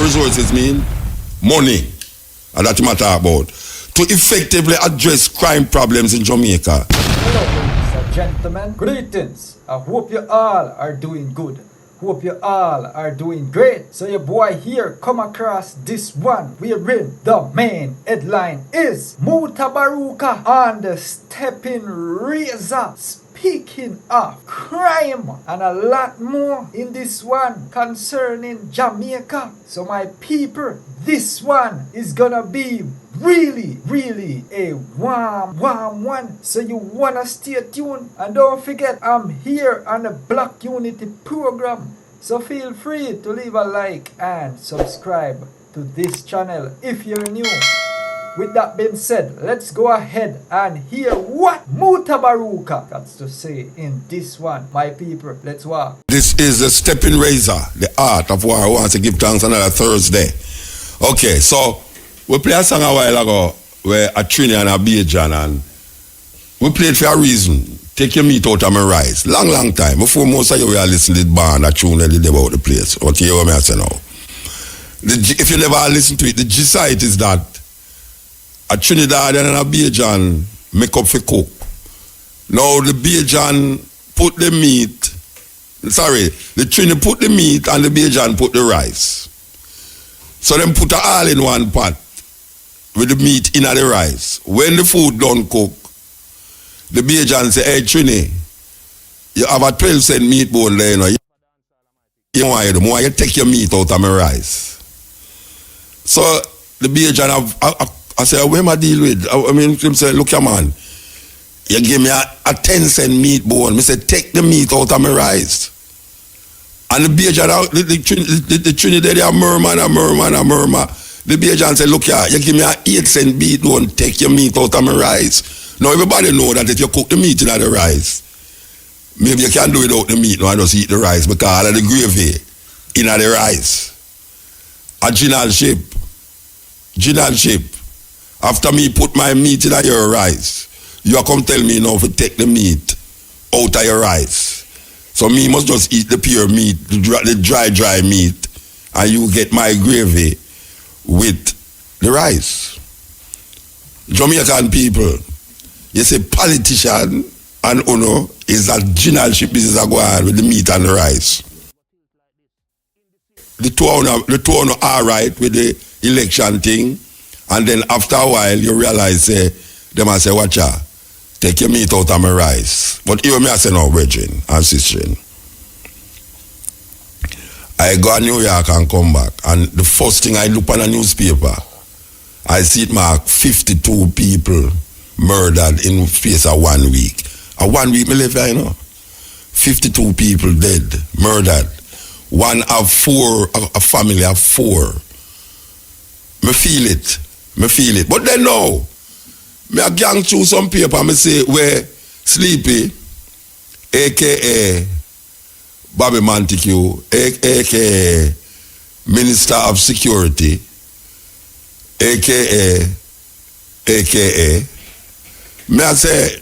resources mean? Money. And that's what I talk about. To effectively address crime problems in Jamaica. Hello, ladies and gentlemen. Greetings. I hope you all are doing good. Hope you all are doing great. So your boy here come across this one wherein the main headline is Mutabaruka on the stepping razor. Speaking of crime and a lot more in this one concerning Jamaica. So my people, this one is gonna be really a warm one. So you wanna stay tuned, and don't forget I'm here on the Black Unity program. So feel free to leave a like and subscribe to this channel if you're new. With that being said, let's go ahead and hear what Mutabaruka got to say in this one. My people, let's walk. This is the stepping razor, the art of war. I want to give thanks another Thursday. Okay, so we played a song a while ago where a Trini and a Bajan, and we played for a reason. Take your meat out of my rice. Long time. Before most of you will listen to the band, a tune that did about the place. What you hear what I say now? If you never listen to it, the G side is that a Trinidadian and a Bajan make up for cook. Now the Bajan put the meat, the Trini put the meat and the Bajan put the rice. So them put it all in one pot with the meat in the rice. When the food done cook, the Bajan say, hey Trini, you have a 12-cent meat bone there, you know. You want you take your meat out of my rice. So the Bajan I say, where am I deal with? I mean, him say, look, man, you give me a 10-cent meat bone. I say, take the meat out of my rice. And the Bajan, the Trinidad, they are murmur. The Bajan say, look here, you give me a 8-cent meat bone, take your meat out of my rice. Now everybody know that if you cook the meat in the rice, maybe you can't do it without the meat, no, I just eat the rice because of the gravy in the rice. A general ship. After me put my meat in your rice, you come tell me now to take the meat out of your rice. So me must just eat the pure meat, the dry meat, and you get my gravy with the rice. Jamaican people, you say politician and uno is a generalship business that go on with the meat and the rice. The two are all right with the election thing, and then after a while you realize them I say, watch out, take your meat out of my rice. But even me I say no, brethren and sister. I go to New York and come back, and the first thing I look on a newspaper, I see it mark 52 people murdered in space of 1 week. A 1 week me live here, you know. 52 people dead, murdered. One of four, a family of four. Me feel it. But then now, me a gang through some paper, me say, where Sleepy, a.k.a. Bobby Montague, a.k.a. Minister of Security, a.k.a. Me I say,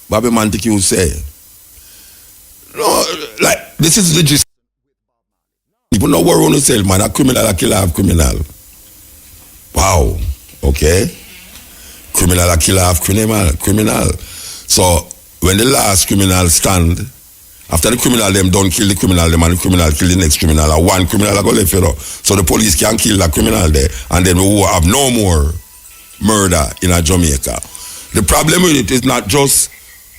Bobby Montague say, no, like, this is legit. People know what to sell, man. A criminal, a killer of criminal. Wow, okay. Criminal, a killer of criminal. So, when the last criminal stand, after the criminal them don't kill the criminal them and the criminal kill the next criminal, or one criminal go left, you know. So the police can kill the criminal there, and then we will have no more murder in a Jamaica. The problem with it is not just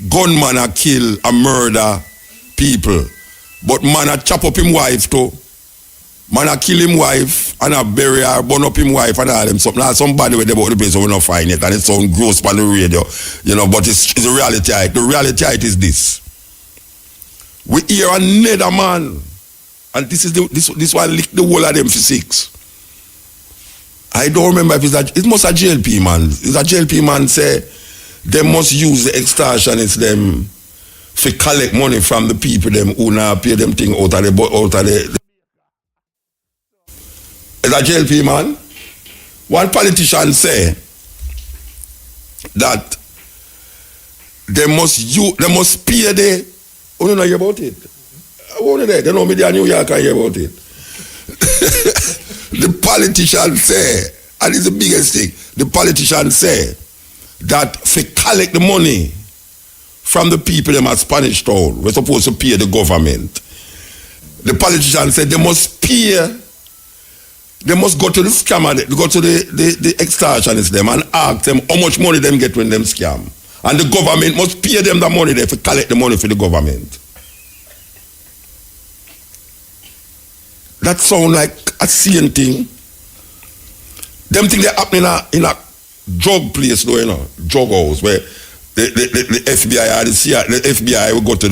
gunman a kill and murder people, but man a chop up him wife too. Man a kill him wife and a bury her, burn up him wife and all them something. Now somebody with about the place so we not find it, and it sound gross on the radio, you know, but it's a reality. The reality is this. We hear another man, and this one lick the whole of them for 6. I don't remember if it must a JLP man. It's a JLP man say they must use the extortionists them to collect money from the people them who now pay them thing out of the It's a JLP man. One politician say that they must pay the. Oh, don't know about it. They know me there in New York, I hear about it. The politicians say, and it's the biggest thing, the politicians say that if they collect the money from the people them at Spanish Town, we're supposed to pay the government. The politicians said they must pay, they must go to the scammer, go to the extortionists them and ask them how much money them get when them scam. And the government must pay them the money there to collect the money for the government. That sound like a same thing. Them thing they happen in a drug place though, you know, drug house where the FBI or the CIA, the FBI will go to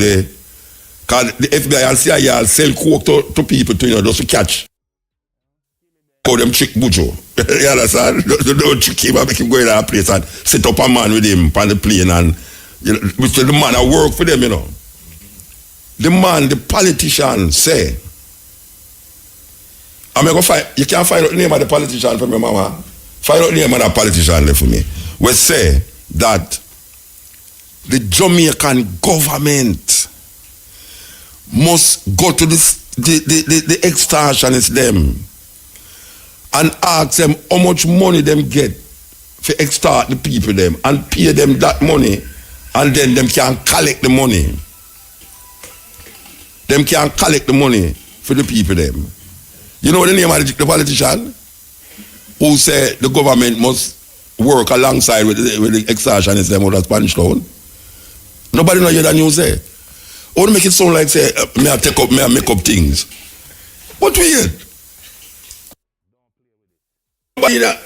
cause the FBI and CIA sell coke to people to, you know, just to catch. Call them trick bujo. You understand? Don't trick him and make him go in a place and set up a man with him on the plane and, you know, which the man I work for them, you know. The man, the politician say, I'm going to find, you can't find out the name of the politician for me, mama. Find out the name of that politician for me. We say that the Jamaican government must go to the extortionists them and ask them how much money them get for extort the people them and pay them that money, and then them can collect the money. Them can collect the money for the people them. You know the name of the politician who said the government must work alongside with the extortionists them out of Spanish Town? Nobody know that news there. I want to make it sound like say may I make up things. What weird?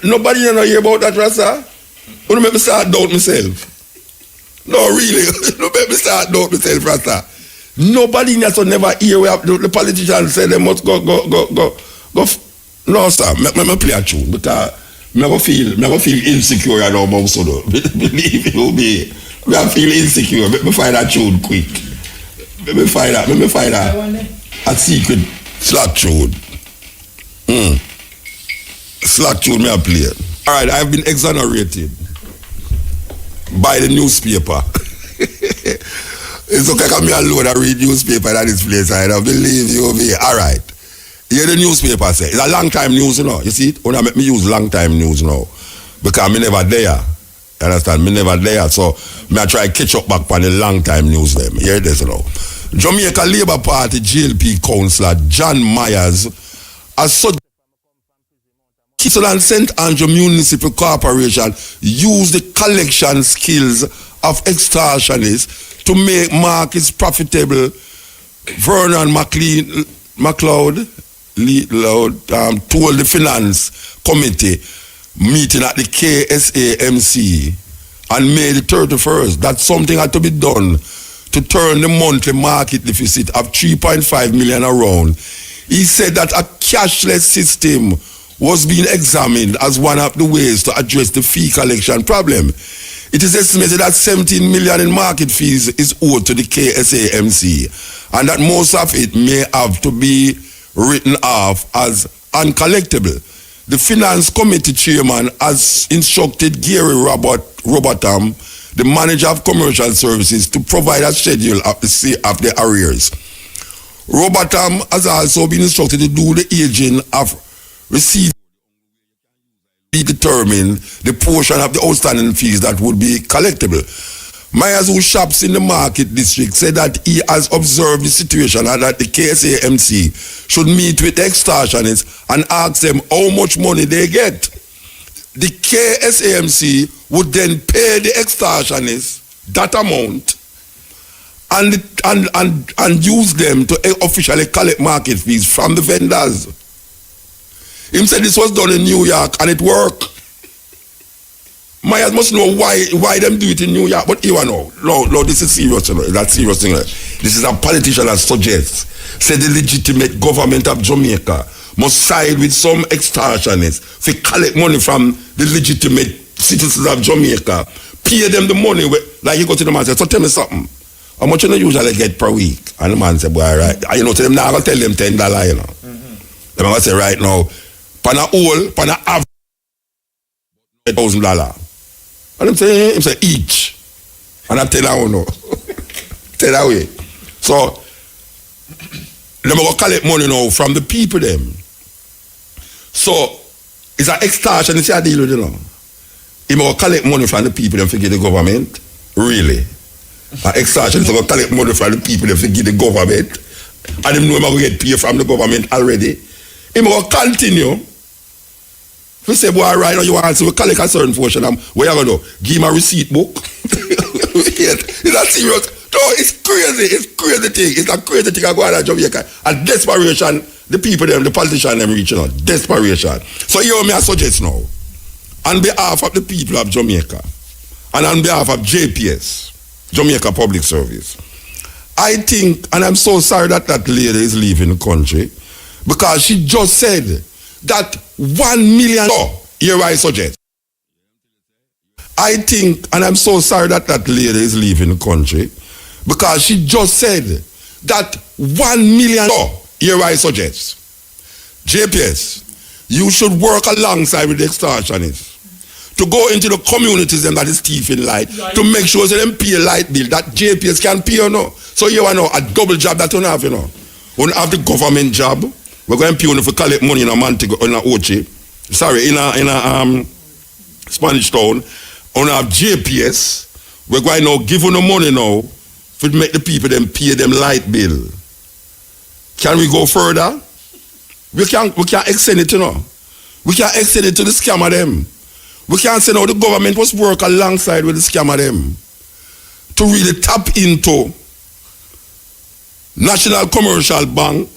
Nobody know hear about that, Rasta. I want to make me start doubt myself. No, really. Don't make me start doubt myself, Rasta. Nobody in that never hear where the politicians say they must go. No, sir. Me play a tune because never feel insecure at all about so. Believe it will be. I feel insecure. Let me find that tune quick. Let me find that. A secret slack tune. Slack tune me I play. All right, I've been exonerated by the newspaper. It's okay, come here alone and read newspaper at this place. I don't believe you over here. All right. Here the newspaper say. It's a long time news, you know. You see it? When I make me use long time news now. Because me never there. You understand? Me never there. So, me I try catch up back on the long time news them. Here it is now. Jamaica Labour Party JLP councillor John Myers has such Kittle and St. Andrew Municipal Corporation use the collection skills of extortionists to make markets profitable. Vernon McLeod told the Finance Committee meeting at the KSAMC on May the 31st that something had to be done to turn the monthly market deficit of 3.5 million around. He said that a cashless system was being examined as one of the ways to address the fee collection problem. It is estimated that 17 million in market fees is owed to the KSAMC and that most of it may have to be written off as uncollectible. The Finance Committee Chairman has instructed Gary Robotham, the Manager of Commercial Services, to provide a schedule of the arrears. Robotham has also been instructed to do the aging of receipts be determine the portion of the outstanding fees that would be collectible. Myers, who shops in the market district, said that he has observed the situation and that the KSAMC should meet with the extortionists and ask them how much money they get. The KSAMC would then pay the extortionists that amount and use them to officially collect market fees from the vendors. Him said this was done in New York and it worked. Myers must know why them do it in New York, but you know, no, this is serious, you know, that's serious thing. This is a politician that suggests, said the legitimate government of Jamaica must side with some extortionists to collect money from the legitimate citizens of Jamaica, pay them the money, like you go to the man and say, so tell me something, how much you usually get per week? And the man said, boy, right, and you know, to them now, I'm going to tell them $10, you know. Them going to say, right now, pan a average $1,000. And him say each. And I tell her no. Tell her way. So them go collect money now from the people them. So, it's an extortion, it's a deal with, you know. He will collect money from the people and forget the government. Really. An extortion is going to collect money from the people and forget the government. And him know him going to get paid from the government already. He will continue. If you say, boy, right now you want to collect a certain portion, where you going to do? Give him a receipt book. It's a serious. No, it's crazy. It's crazy thing. It's a crazy thing I go out of Jamaica. And desperation, the people them, the politicians them reaching out. Desperation. So here me I suggest now, on behalf of the people of Jamaica, and on behalf of JPS, Jamaica Public Service, I think, and I'm so sorry that that lady is leaving the country, because she just said that $1 million, here I suggest. I think, and I'm so sorry that that lady is leaving the country, because she just said that $1 million, here I suggest. JPS, you should work alongside with the extortionists to go into the communities and that is thieving light, to make sure that them pay light bill that JPS can pay or no. So you know a double job that you don't have, you know. We don't have the government job. We're going to pay you for collect money in a Montego, in a Ochi. Sorry, in a Spanish town. We have JPS. We're going to now give you the money now to make the people them pay them light bill. Can we go further? We can't extend it, you know. We can't extend it to the scammer them. We can't say now the government must work alongside with the scammer them to really tap into National Commercial Bank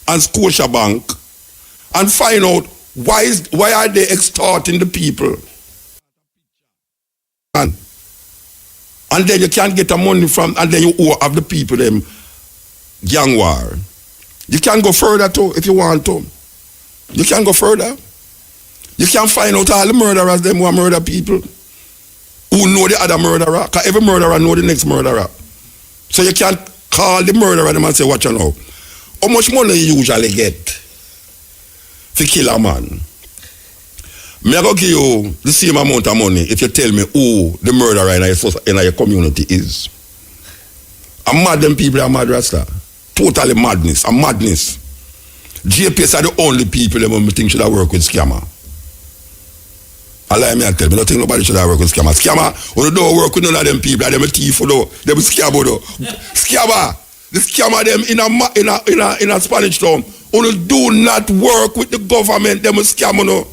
and Scotia Bank and find out why are they extorting the people. And then you can't get the money from, and then you owe of the people them gang war. You can go further too if you want to. You can go further. You can find out all the murderers them who are murder people who know the other murderer, because every murderer know the next murderer. So you can't call the murderer them and say, watch you know. How much money you usually get to kill a man? Me I go give you the same amount of money if you tell me who the murderer in your community is. I'm mad, them people are mad, Rasta. Totally madness. A madness. JPS are the only people that think should have work with scammer. Allah me and tell me, don't think nobody should have work with scammer. Scammer, when you don't work with none of them people, them a thief, though. Them scammer, though. Scammer. The scammer them in a Spanish town. When you do not work with the government, them a scammer, no.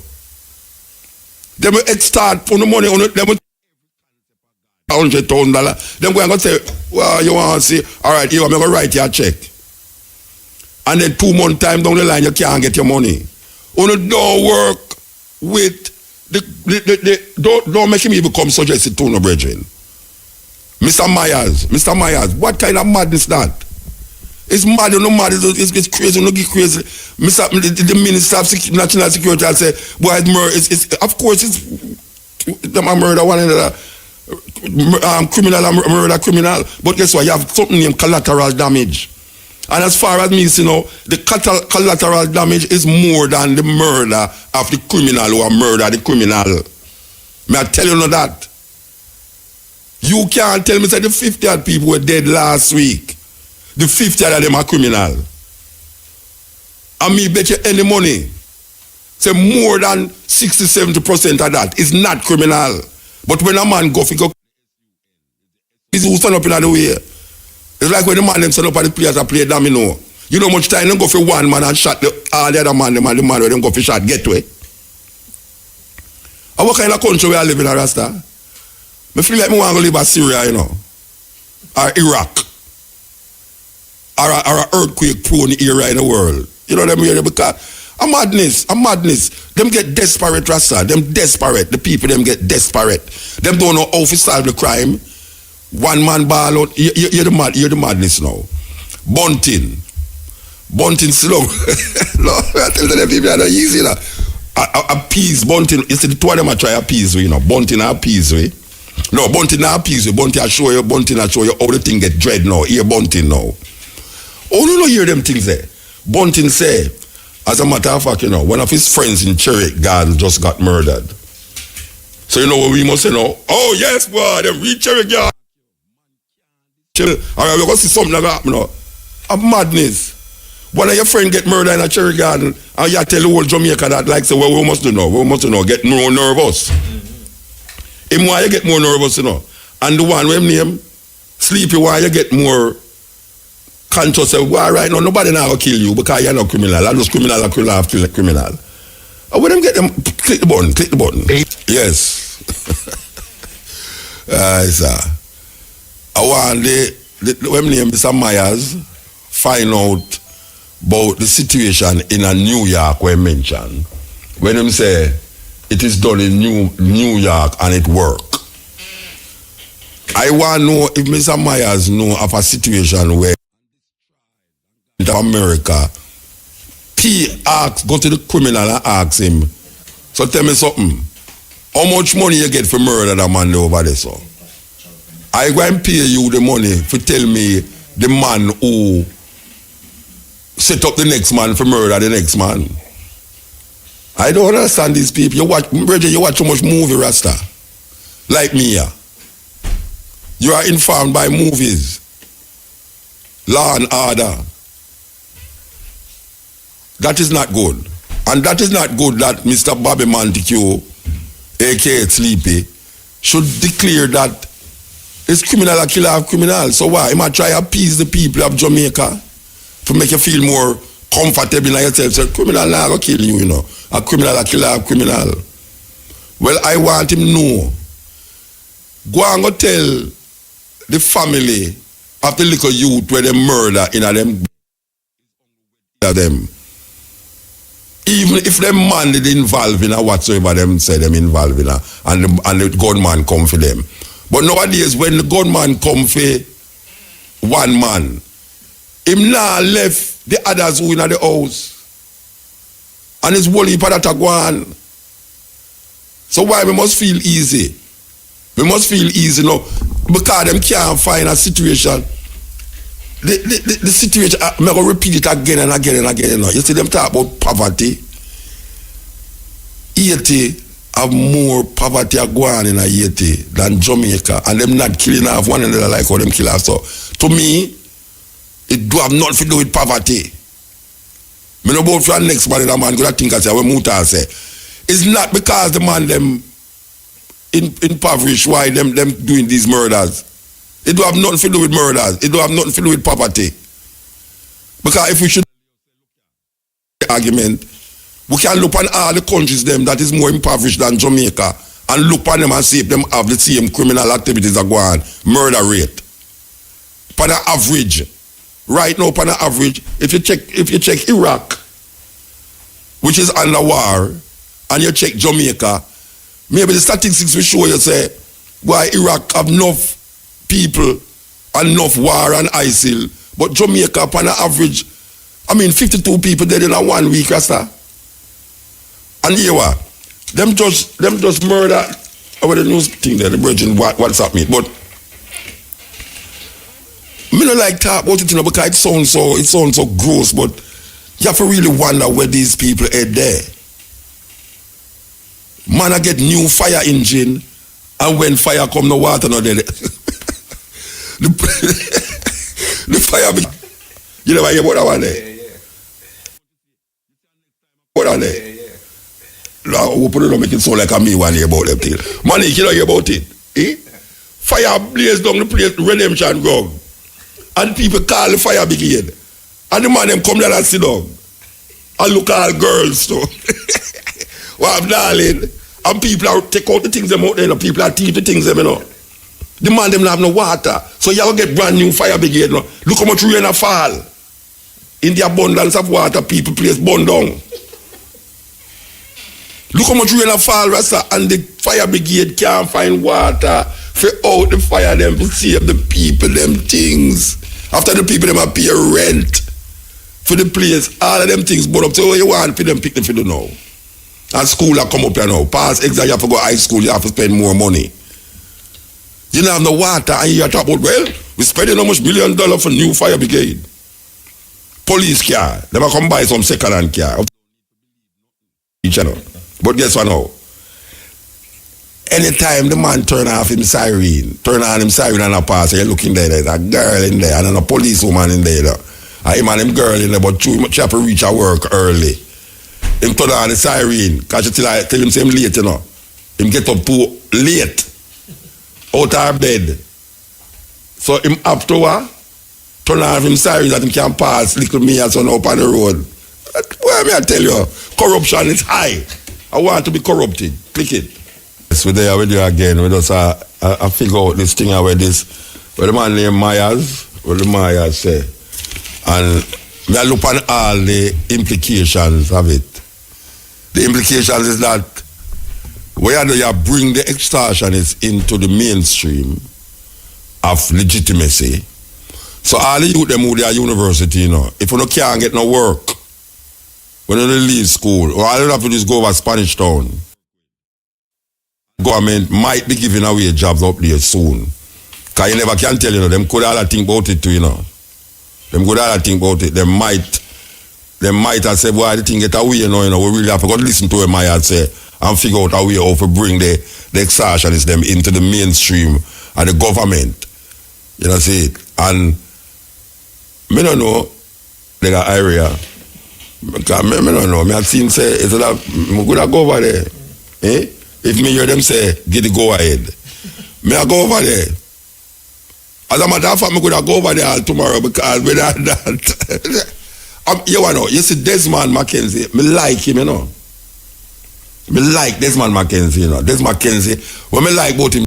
Them extort for the money on it, them $100,000. Them go and go say, well, you want to see, all right, I'm going to write you a check. And then 2 months time down the line, you can't get your money. When you don't work with don't make me become suggested to no brethren. Mr. Myers, what kind of madness that? It's mad, you know, mad, it's crazy, you know, get crazy. The Minister of National Security will say, boy, it's of course, it's a murder, one another, criminal and murder criminal. But guess what? You have something named collateral damage. And as far as me, you know, the collateral damage is more than the murder of the criminal who murder the criminal. May I tell you that? You can't tell me that the 50 odd people were dead last week. The 50 of them are criminal. And me bet you any money, say more than 60-70% of that is not criminal. But when a man go, he's who stand up in the way. It's like when the man them stand up at the place and play domino. You know much time them go for one man and shot all the other man, the man where them go for shot, get to it. And what kind of country we are living in, Rasta? I feel like I want to live in Syria, you know. Or Iraq. Or an earthquake prone area in the world. You know what I mean? Because a madness. Them get desperate, Rasta. Them desperate. The people them get desperate. Them don't know how to solve the crime. One man ball out. You're the madness now. Bunting slow. No, I tell them people are not easy now. Appease Bunting. You see the two of them are try appease we, you know. Bunting appease we. No, Bunting not appease we. Bunting I show you how the thing get dread now. Hear Bunting now. Oh, no, hear them things there. Bunting say, as a matter of fact, you know, one of his friends in Cherry Garden just got murdered. So you know what we must say now? Oh yes, boy, them reach Cherry Garden. All right, we're going to see something like that, you know. A madness. One of your friends get murdered in a cherry garden, and you tell the whole Jamaica that, like, say, well, we must do now. We must do now. Get more nervous. Him why you get more nervous, you know. And the one with name Sleepy, why you get more conscious of, why right now, nobody now will kill you because you're not criminal. I just criminal, I kill off criminal. And when them get them, click the button. Yes. Sir. I want when name Mr. Myers find out about the situation in a New York where mentioned. When him say it is done in New York and it work. I want to know if Mr. Myers know of a situation where in America, P go to the criminal and ask him, so tell me something, how much money you get for murder that man over there, so? I go and pay you the money for tell me the man who set up the next man for murder the next man. I don't understand these people. You watch too much movie, Rasta. Like me, yeah. You are informed by movies. Law and order. That is not good. And that is not good that Mr. Bobby Montague, aka Sleepy, should declare that it's criminal a killer of criminal. So why? He might try to appease the people of Jamaica to make you feel more comfortable in yourself. So criminal now will kill you, you know. A criminal a killer of criminal. Well, I want him to know. Go and go tell the family of the little youth where they murder in them. Even if them man did involve in a whatsoever them say them involved in a, and the gunman come for them. But nowadays when the gunman come for one man, him now left the others who in the house. And it's whole heap of that a go on. So why we must feel easy? We must feel easy now because them can't find a situation. The situation, I'm going to repeat it again and again and again. You see them talk about poverty. Haiti have more poverty going in Haiti than Jamaica, and them not killing off one another like how them kill off. So to me, it do have nothing to do with poverty. Me no about for next man, that man go think I say what Muta say. It's not because the man them impoverished why them doing these murders. It do have nothing to do with murders. It do have nothing to do with poverty. Because if we should argument, we can look on all the countries them that is more impoverished than Jamaica and look on them and see if them have the same criminal activities that go on, murder rate. On an average, right now on an average, if you check Iraq, which is under war, and you check Jamaica, maybe the statistics will show you say why Iraq have enough people, enough war and ISIL, but Jamaica upon an average, 52 people dead in a 1 week, Rasta. And here what? Them just murder over the news thing there, the virgin WhatsApp me. But me not like talk about it, you know, because it sounds so gross, but you have to really wonder where these people are there. Man, I get new fire engine, and when fire come, no water, no there. The fire, you never hear about that one there? Yeah. What on there? Yeah. We put it on make it sound like a me one hear about them thing. Man, you don't hear about it. Eh? Fire blaze down the place, redemption ground. And people call the fire brigade. And the man them come there and sit down. And look at all girls so. Well, darling. And people are take out the things them out there, you know. People are teach the things them, you know. The man them have no water. So you will get brand new fire brigade. No? Look how much rain a fall. In the abundance of water, people place burn down. Look how much rain a fall, Rasta, and the fire brigade can't find water for out the fire them to save the people them things. After the people them pay rent for the place, all of them things burn up. So what you want for them pick them for the now. And school are come up here now. Pass exam, you have to go high school, you have to spend more money. You don't have no water, and you talk about, well, we're spending how much $1 million for new fire brigade. Police car, they might come buy some second-hand car. But guess what now? Anytime the man turn on him siren and a pass, you're looking there, there's a girl in there, and a policewoman in there. him and him girl in there, but she have to reach her work early. Him turn on the siren, because she tell him say him late, you know. Him get up too late, out of her bed. So him after turn on him siren that him can pass little me and son up on the road. Well, me I tell you, corruption is high. I want to be corrupted. Click it. Yes, we're there with you again. We just I figure out this thing where the man named Myers, what the Myers say. And me I look on all the implications of it. The implications is that where do you bring the extortionists into the mainstream of legitimacy. So all the youth them who they are university, you know, if you can't get no work, when you leave school, or all you have to do is go over Spanish Town. Government might be giving away jobs up there soon. Because you never can tell, you know, them could all think about it too, you know. Them could all think about it. They might have said, boy, the thing get away, you know, we really have to go listen to him, I had say, and figure out a way how to bring the extortionists them into the mainstream and the government. You know, see it. And me don't know the area. Because me don't know. Me have seen say, is it that me could have go over there. Eh? If me hear them say, get the go ahead. Me I go over there. As a matter of fact, me could have go over there tomorrow because without that. You know, you see Desmond Mackenzie, me like him, you know. Me like Desmond Mackenzie, you know. Desmond Mackenzie, what me like about him.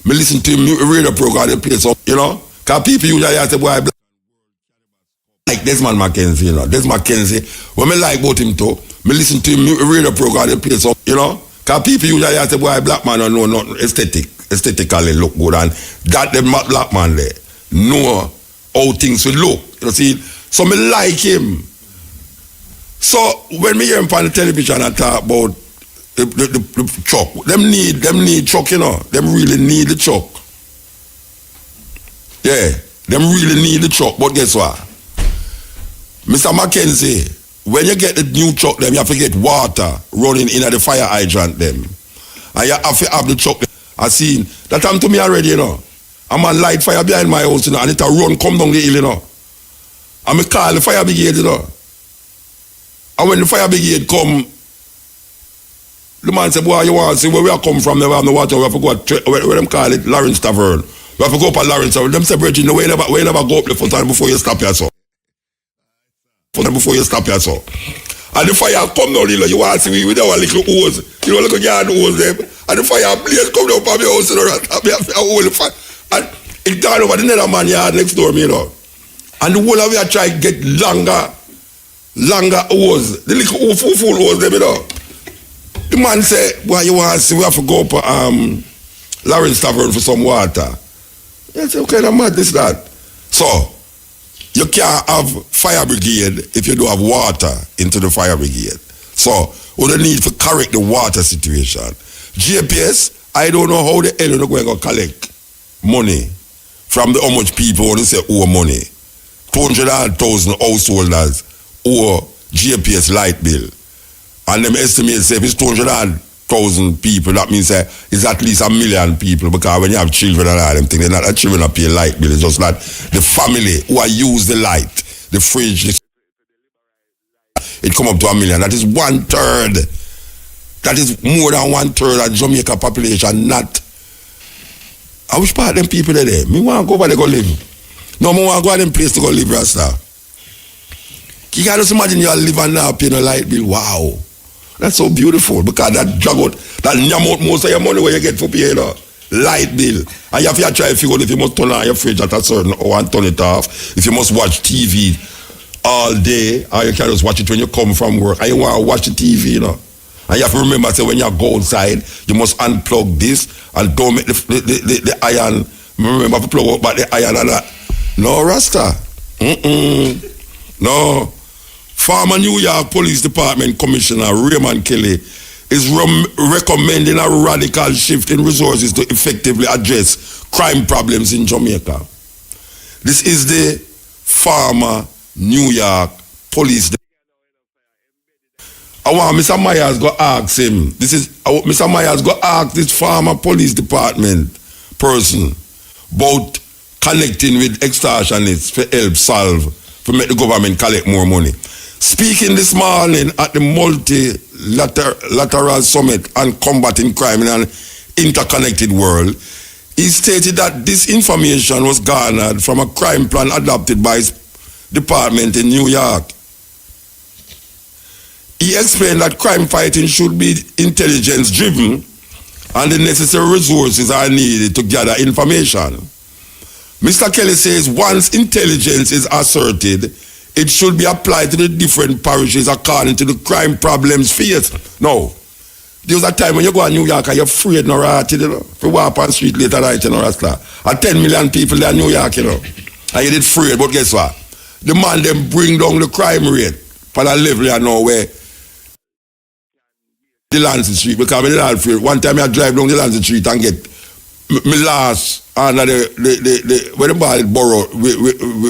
Me listen to him, radio program, they play some, you know. Because people usually say, boy, like Desmond Mackenzie, you know. Desmond Mackenzie, what me like about him too, me listen to him, radio program, they play some, you know. Because people usually say, boy, black man don't know nothing aesthetically look good. And that the black man there know how things will look. You know, see? So me like him. So when me hear him on the television and talk about the truck, them need truck, you know. Them really need the truck. Yeah, them really need the truck. But guess what? Mr. Mackenzie, when you get the new truck, them you have to get water running in at the fire hydrant them. And you have to have the truck. I seen that happened to me already, you know. I'm on light fire behind my house, you know, and it a run come down the hill, you know. And me call the fire brigade, you know. And when the fire brigade come, the man say, boy, you want to see where we are come from, we have no water, we have to go where them call it Lawrence Tavern. We have to go up at Lawrence Tavern. Them say, Bridget, we never go up the foot before you stop here, so. Before you stop here, so. And the fire come down, you want to see with our little hose, you know, little yard hose them. And the fire blaze come down from your house, you know, and the fire. And it turned over the nether man yard next door, you know. And the whole of you try to get longer hose. The little full hose them, you know. The man say, boy, you want to see, we have to go up Lawrence Tavern for some water. I say, okay, I'm mad this that. So, you can't have fire brigade if you don't have water into the fire brigade. So, we don't need to correct the water situation. GPS, I don't know how the hell you're going to collect money from how much people want to say owe money. 200,000 householders owe GPS light bill. And them estimate say if it's 200,000 people, that means it's at least 1 million people, because when you have children and all them things, they're not the children that pay light bill, it's just that the family who are use the light, the fridge, it come up to 1 million. That is 1/3. That is more than 1/3 of Jamaica population, not. I wish part of them people are there. Me want to go over there go live. No, me want to go to them place to go live, Rasta. You can just imagine you live and now paying a light bill. Wow. That's so beautiful, because that drag out, that nyam out most of your money where you get for paying a light bill. And you have to try to figure out if you must turn on your fridge at a certain hour and turn it off, if you must watch TV all day, or you can just watch it when you come from work, and you want to watch the TV, you know. And you have to remember, say, when you go outside, you must unplug this and don't make the iron, remember to plug out back the iron and that. No, Rasta. No. Former New York Police Department Commissioner Raymond Kelly is recommending a radical shift in resources to effectively address crime problems in Jamaica. This is the former New York Police. I want Mr. Myers go ask him. Mr. Myers go ask this former police department person about connecting with extortionists for help solve, for make the government collect more money. Speaking this morning at the multilateral summit on combating crime in an interconnected world, he stated that this information was garnered from a crime plan adopted by his department in New York. He explained that crime fighting should be intelligence driven and the necessary resources are needed to gather information. Mr. Kelly says once intelligence is asserted, it should be applied to the different parishes according to the crime problems faced. No. There was a time when you go to New York and you're afraid no rat, you know. If you walk on the street later night, you know, that's like. 10 million people there in New York, you know. And you did afraid, but guess what? The man them bring down the crime rate for that level you know where the Lancet Street, because I'm not afraid. One time I drive down the Lancet Street and get me last under the where the ball Borough,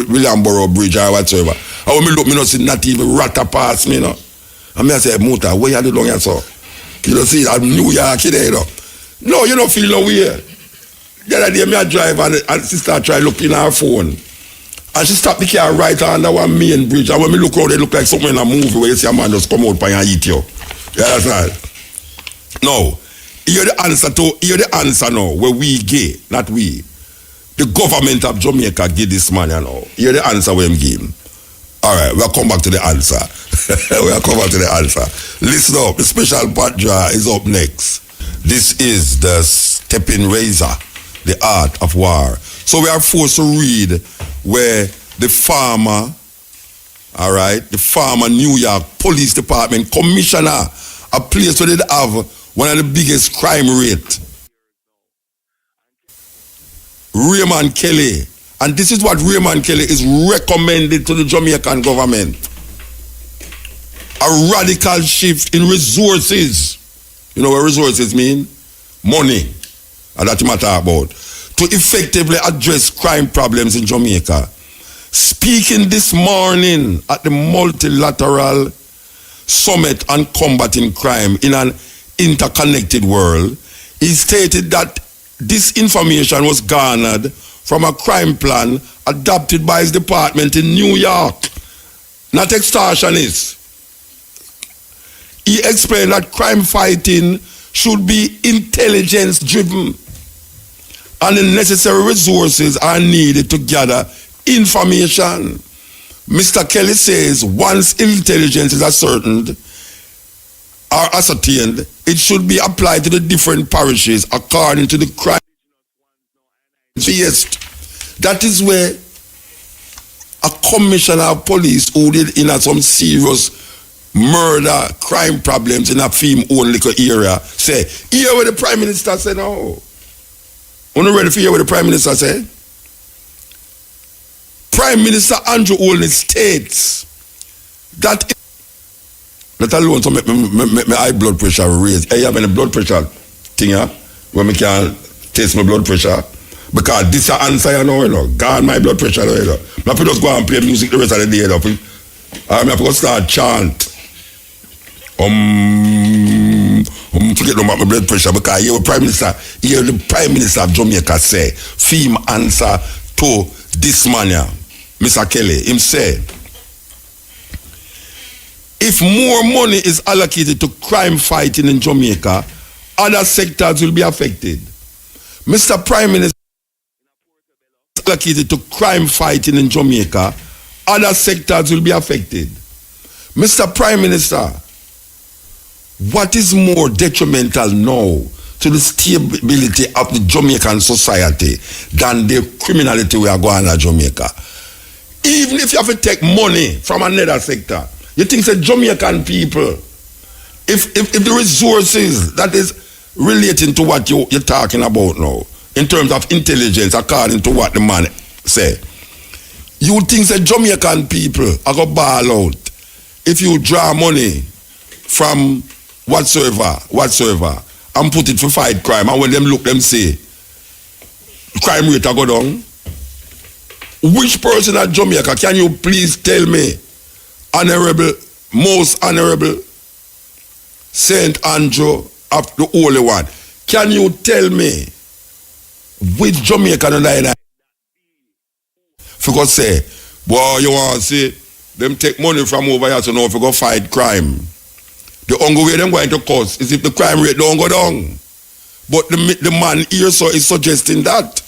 William Borough Bridge or whatsoever. And when me look, me not see not even rat pass me, you know. And me I say, Muta, where you do down here, so? You don't see that New York there, you know. No, you don't feel no way. The other day, me I drive and sister try looking at her phone. And she stopped the car right under one main bridge. And when me look around, it look like something in a movie where you see a man just come out and eat you. You understand? No. Hear the answer now, where we give, not we. The government of Jamaica give this man, you know. Hear the answer where I'm giving. Alright, we'll come back to the answer. Listen up, the special part draw is up next. This is the stepping razor, the art of war. So we are forced to read where the former New York Police Department commissioner, a place where they have one of the biggest crime rate. Raymond Kelly. And this is what Raymond Kelly is recommended to the Jamaican government. A radical shift in resources. You know what resources mean? Money. And that's what I talk about. To effectively address crime problems in Jamaica. Speaking this morning at the multilateral summit on combating crime in an interconnected world, he stated that this information was garnered from a crime plan adopted by his department in New York, not extortionists. He explained that crime fighting should be intelligence driven and the necessary resources are needed to gather information. Mr. Kelly says once intelligence is ascertained, it should be applied to the different parishes according to the crime faced. That is where a commissioner of police who did in some serious murder, crime problems in a film-owned little area say, hear what the Prime Minister said now. Are you ready to hear what the Prime Minister said? Prime Minister Andrew Olney states that let alone to make my high blood pressure raise. I have any blood pressure thing where I can test my blood pressure. Because this is an answer, you know. God, my blood pressure, you know. I have to just go and play music the rest of the day, you know. I have to start chant. To get down my blood pressure because the Prime Minister of Jamaica say, film answer to this man here, Mr. Kelly, him say, if more money is allocated to crime fighting in Jamaica, other sectors will be affected. Mr. Prime Minister allocated to crime fighting in Jamaica, other sectors will be affected. Mr. Prime Minister, what is more detrimental now to the stability of the Jamaican society than the criminality we are going on in Jamaica? Even if you have to take money from another sector, you think that Jamaican people, if the resources that is relating to what you're talking about now, in terms of intelligence, according to what the man say, you think that Jamaican people are going to ball out if you draw money from whatsoever, and put it for fight crime, and when them look, them say, crime rate go down. Which person at Jamaica, can you please tell me, honorable, most honorable, Saint Andrew of the Holy One. Can you tell me which Jamaican and I because say, boy, you want to see them take money from over here to know if you go fight crime. The only way them going to cause is if the crime rate don't go down. But the man here so is suggesting that.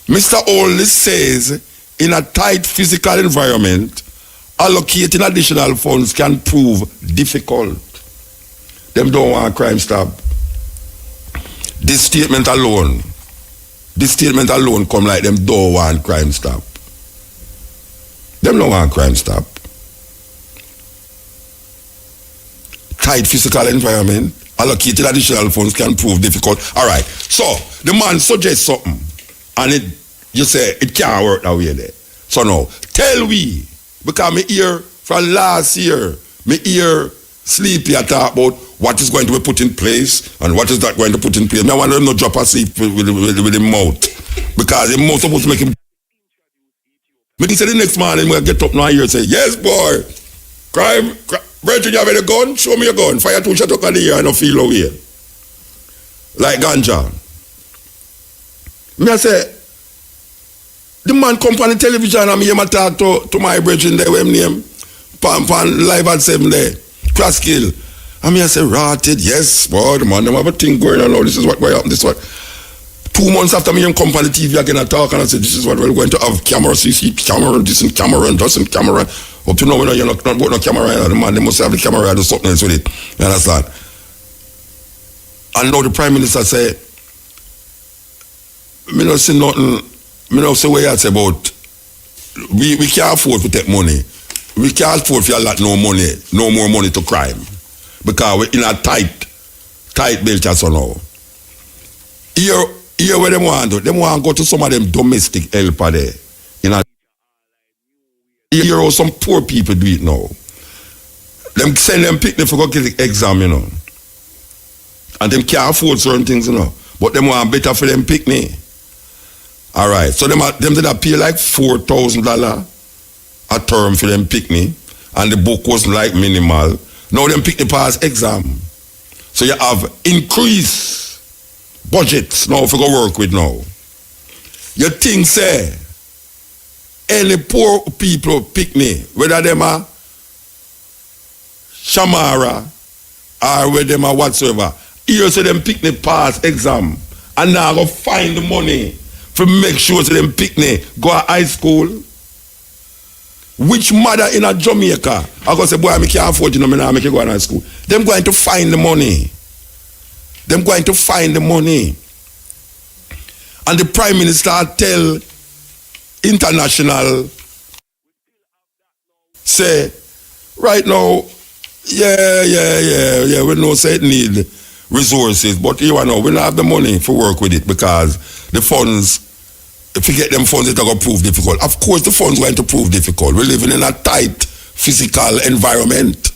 Mr. Olney says in a tight physical environment, allocating additional funds can prove difficult. Them don't want crime stop. This statement alone come like them don't want crime stop. Them don't want crime stop. Tight physical environment, allocated additional funds can prove difficult. All right. So the man suggests something, and you say it can't work that way there. So now tell we, because me hear from last year, me hear Sleepy talk about what is going to be put in place and what is that going to put in place. Now I want to drop a sleep with the mouth, because the mouth supposed to make him. Me say the next morning when I get up now here and say, yes boy, crime. Virgin, you have a gun? Show me your gun. Fire 2 shot up on the ear and I feel away. Like ganja. Me I say, the man come on the television and me hear talk to my virgin there, with him name, pan live at 7 there, Cross Kill. And me I say, rotted, yes, boy, the man, them have a thing going on now, this is what going to happen, this is what. 2 months after me, come on the TV again and talk and I say, this is what we're going to have, camera, CC, camera, this and camera, and this and camera. Up to now, you're not got no camera, the man, they must have the camera, do something else with it. You understand? And now the Prime Minister say, me not say nothing, me not say what you say about, we can't afford to take money. We can't afford for a lot no more money to crime. Because we're in a tight belt as now. Here where them want to go to some of them domestic helper there. In a here how some poor people do it now. Them send them picnic for go get the exam, you know. And them can't afford certain things, you know. But them want better for them picnic. Alright, so them did pay like $4,000 a term for them picnic. And the book was like minimal. Now them picnic pass exam. So you have increased budgets now for go work with now. You think say any poor people picnic, whether them are Shamara or whether them are whatsoever, here so them picnic pass exam and now go find the money to make sure so them picnic go to high school. Which mother in a Jamaica I go say, boy, I can't afford you, no, I make you go to high school. Them going to find the money. Them going to find the money. And the Prime Minister tell international, say, right now, yeah, we know say it need resources, but here we know, we don't have the money for work with it because the funds, if you get them funds, it's going to prove difficult. Of course, the funds are going to prove difficult. We're living in a tight physical environment.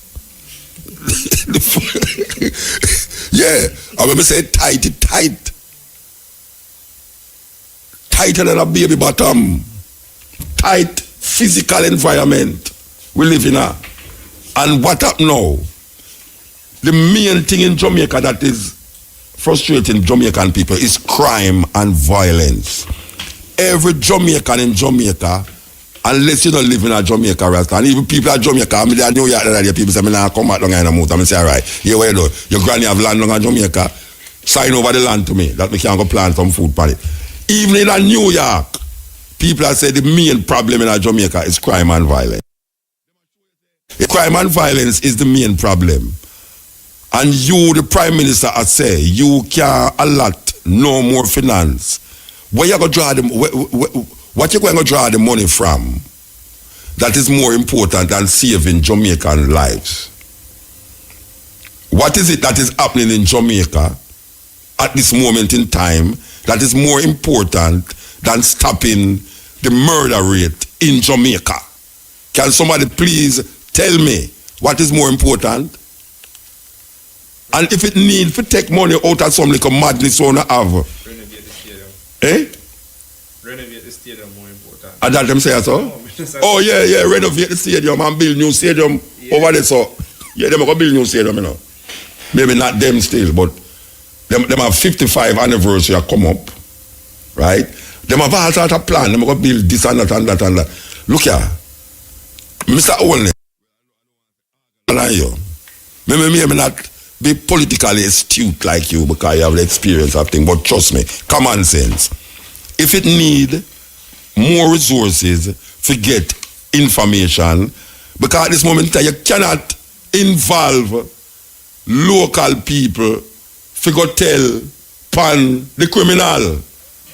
Yeah, I remember say tight. Tighter than a baby bottom. Tight physical environment we live in. And what up now? The main thing in Jamaica that is frustrating Jamaican people is crime and violence. Every Jamaican in Jamaica, unless you don't live in a Jamaica, Rasta, and even people at Jamaica, I mean, they New York, people say, I come back down in a mood. I say, all right, here where you do? Your granny have land down in Jamaica, sign over the land to me, that me can go plant some food for it. Even in a New York, people are saying the main problem in a Jamaica is crime and violence. Crime and violence is the main problem. And you, the Prime Minister, I say, you can't allot no more finance. Where you going to draw what you going to draw the money from that is more important than saving Jamaican lives? What is it that is happening in Jamaica at this moment in time that is more important than stopping the murder rate in Jamaica? Can somebody please tell me what is more important? And if it needs to take money out of some little madness on have. Renovate the stadium. Renovate the stadium more important. And that them say so? No, oh yeah, renovate the stadium and build new stadium over there so. Yeah, them go build new stadium, you know. maybe not them still, but them have 55 anniversary come up, right? Them have all sort of plan. Them going to build this and that and that and that. Look here, Mr. Olney, me not be politically astute like you because you have the experience of things, but trust me, common sense. If it need more resources to get information, because at this moment you cannot involve local people to go tell pan the criminal.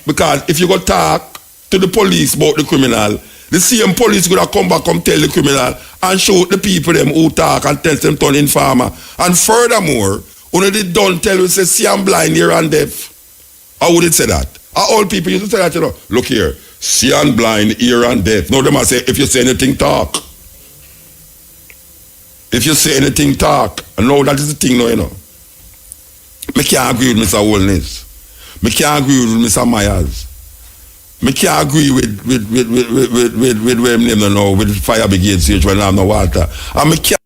Because if you go talk to the police about the criminal, the same police gonna come back and tell the criminal and show the people them who talk and tell them turn informer. And furthermore, when they don't tell you, say, see I'm blind, hear and deaf. How would it say that? All people used to say that, you know. Look here, see and blind, hear and deaf. No, they must say, if you say anything, talk. If you say anything, talk. And no, that is the thing, no, you know. I can't agree with Mr. Holness. I can't agree with Mr. Myers. I can't agree with where I'm name now, with fire brigade stage when I have no water. And I can't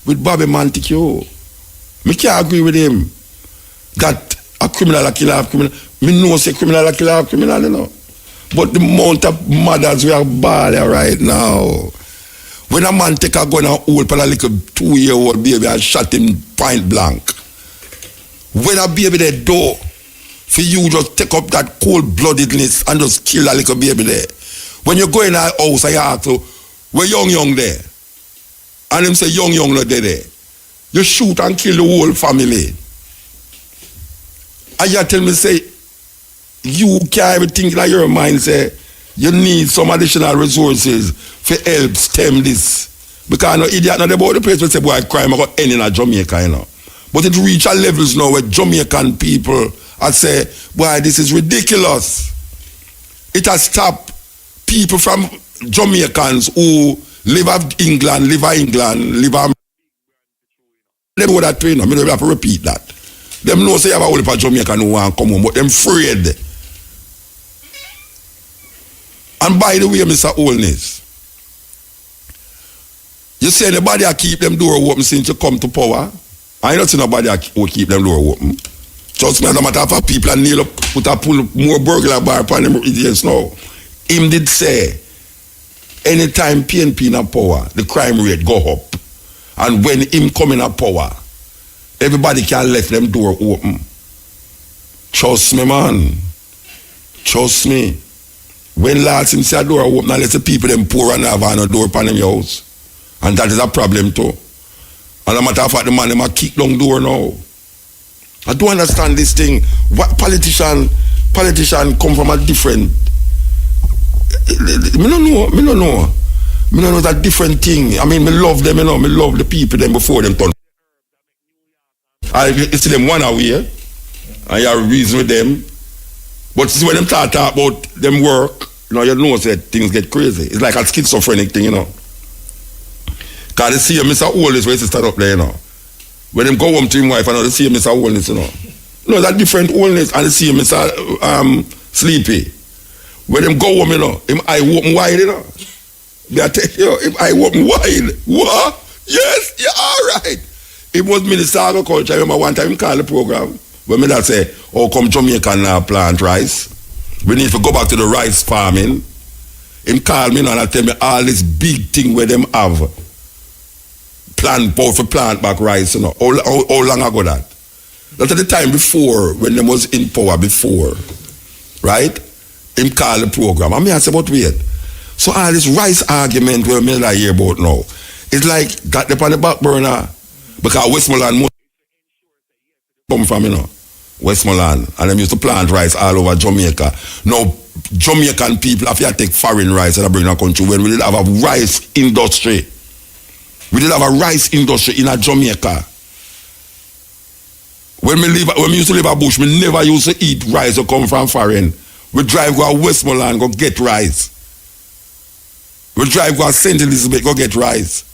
with Bobby Montague. I can't agree with him. That a criminal a killer of criminal. Me know say criminal a killer of criminal, you know. But the amount of mothers we are bad right now. When a man take a gun and hold for a little 2-year-old baby and shot him point blank. When a baby there door, for you just take up that cold-bloodedness and just kill a little baby there. When you go in a house and you ask, so, where young there? And him say, young not there. You shoot and kill the whole family. And you tell me, say, you carry everything in your mind, say, you need some additional resources for help stem this. Because no idiot not about the place where say, boy, crime got end in Jamaica, you know. But it reach a levels now where Jamaican people I say, boy, this is ridiculous. It has stopped people from Jamaicans who live in England, live they know that train. I mean, we have to repeat that. Them know say you have a whole heap of Jamaican who want to come home, but them afraid. And by the way, Mr. Holness, you say nobody keep them door open since you come to power. I don't see nobody who keep them door open. Just me, no matter if people and kneel up, put a pull more burglar bar upon them idiots now. Him did say, anytime PNP in a power, the crime rate go up. And when him come in a power, everybody can left them door open. Trust me, man. Trust me. When last him say a door open, and let the people them poor and have a door upon them house. And that is a problem too. And no matter of fact, the man them a kick down door now. I don't understand this thing. What politician come from a different. Me don't know that different thing. I mean, me love them, you know. Me love the people them before them turn. I see them one away, and you have reason with them. But see when them talk about them work, you know that things get crazy. It's like a schizophrenic thing, you know. Cause they see Mr. Holness where he stand up there, you know. When them go home to him wife and they see Mr. Holness, you know. No, that different Holness and they see Mr. Sleepy. When them go home, you know, him eye open wide, you know. They tell you, him eye open wide. What? Yes, yeah, all right. He was Minister of Agriculture. I remember one time he called the program. When me that say, oh, come Jamaica now plant rice. We need to go back to the rice farming. Him call me and tell me all this big thing where them have. Plant back rice, you know. How long ago that? That's at the time before, when them was in power before. Right? Him call the program. I mean, I say, but wait. So all this rice argument where me I hear about now, it's like got them on the back burner. Because Westmoreland come from, you know, Westmoreland. And them used to plant rice all over Jamaica. Now, Jamaican people, if you take foreign rice and bring in a country, when we did have a rice industry. We did have a rice industry in a Jamaica. When we used to live at bush, we never used to eat rice that come from foreign. We drive go to Westmoreland, go get rice. We drive go to St. Elizabeth, go get rice.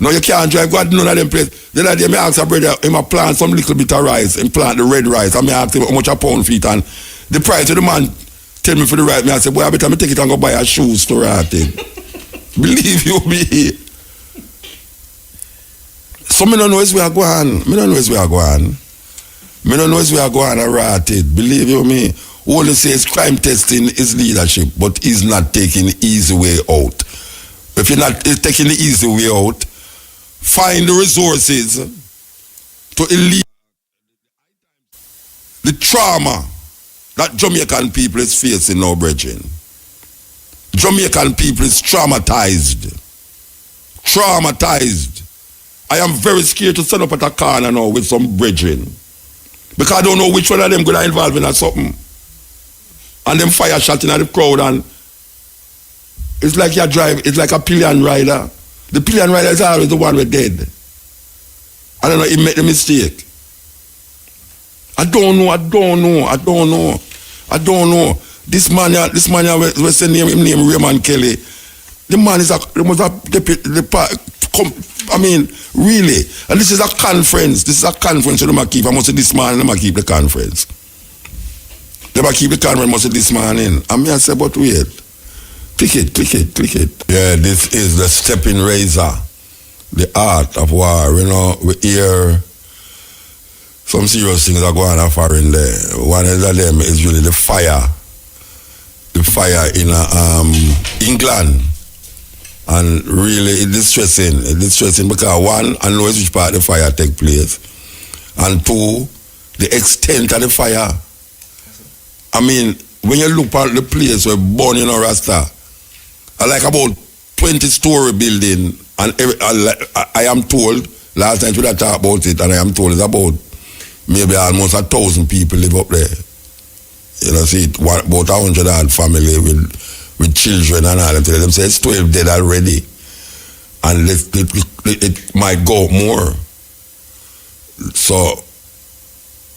No, you can't drive go to none of them places. The other day, I asked a brother, he might plant some little bit of rice, and plant the red rice. And I asked him how much a pound feet, and the price of the man tell me for the rice. I said, boy, I better take it and go buy a shoe store. Believe you me. So me don't know where we are going. Me don't know where we are going. Me don't know where we are going and rot it. Believe you me. All they say is crime testing is leadership, but he's not taking the easy way out. If you're not taking the easy way out, find the resources to alleviate the trauma that Jamaican people is facing now, brethren. Jamaican people is traumatized. Traumatized. I am very scared to stand up at a corner now with some brethren. Because I don't know which one of them going to involve in something. And them fire shot in at the crowd, and it's like you drive, it's like a pillion rider. The pillion rider is always the one with dead. I don't know, he made the mistake. I don't know. This man we say him name Raymond Kelly. The man is really. And this is a conference. So they must keep, I must say this man, they must keep the conference. They must keep the conference, must say this man in. And me I say, but wait. Click it. Yeah, this is the stepping razor. The art of war. You know, we hear some serious things are going on foreign there. One of them is really the fire. The fire in England. And really it's distressing because one, I know which part the fire take place. And two, the extent of the fire. I mean, when you look at the place where born in Rasta, I like about 20-story building, and I am told, last time we talked about it, and I am told it's about maybe almost 1,000 people live up there. You know, see, about 100 odd family with children and all. Them say it's 12 dead already, and it might go up more. So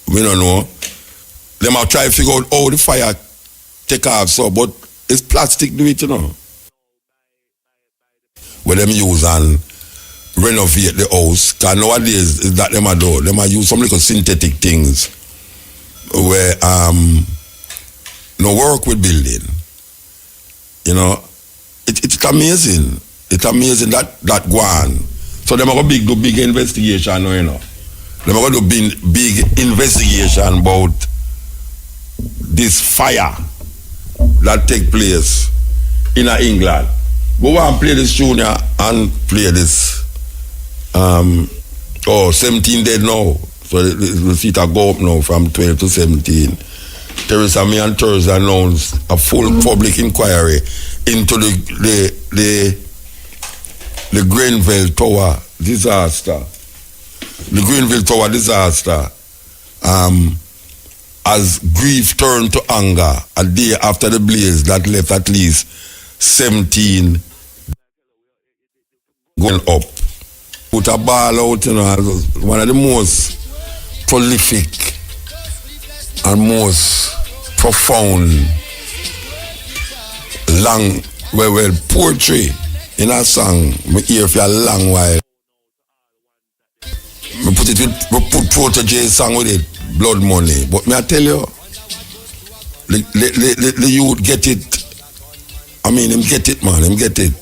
we don't know. They might try to figure out how the fire take off. So, but it's plastic do it, you know. Where them use and renovate the house. Because nowadays is that them a do. Them a use some little synthetic things where no work with building. You know, it's amazing. It's amazing that go on. So them are going to do big investigation, you know. Them are going to do big investigation about this fire that take place in England. We want to play this tune and play this 17 dead now. So the seat go up now from 12 to 17. Theresa May and Thursday announced a full public inquiry into the Grenville Tower disaster. The Grenville Tower disaster. As grief turned to anger a day after the blaze that left at least 17 going up. Put a ball out, you know, as one of the most prolific and most profound poetry in a song. We hear for a long while. We put Protege song with it. Blood Money. But may I tell you, the youth get it. I mean, him get it, man. Him get it.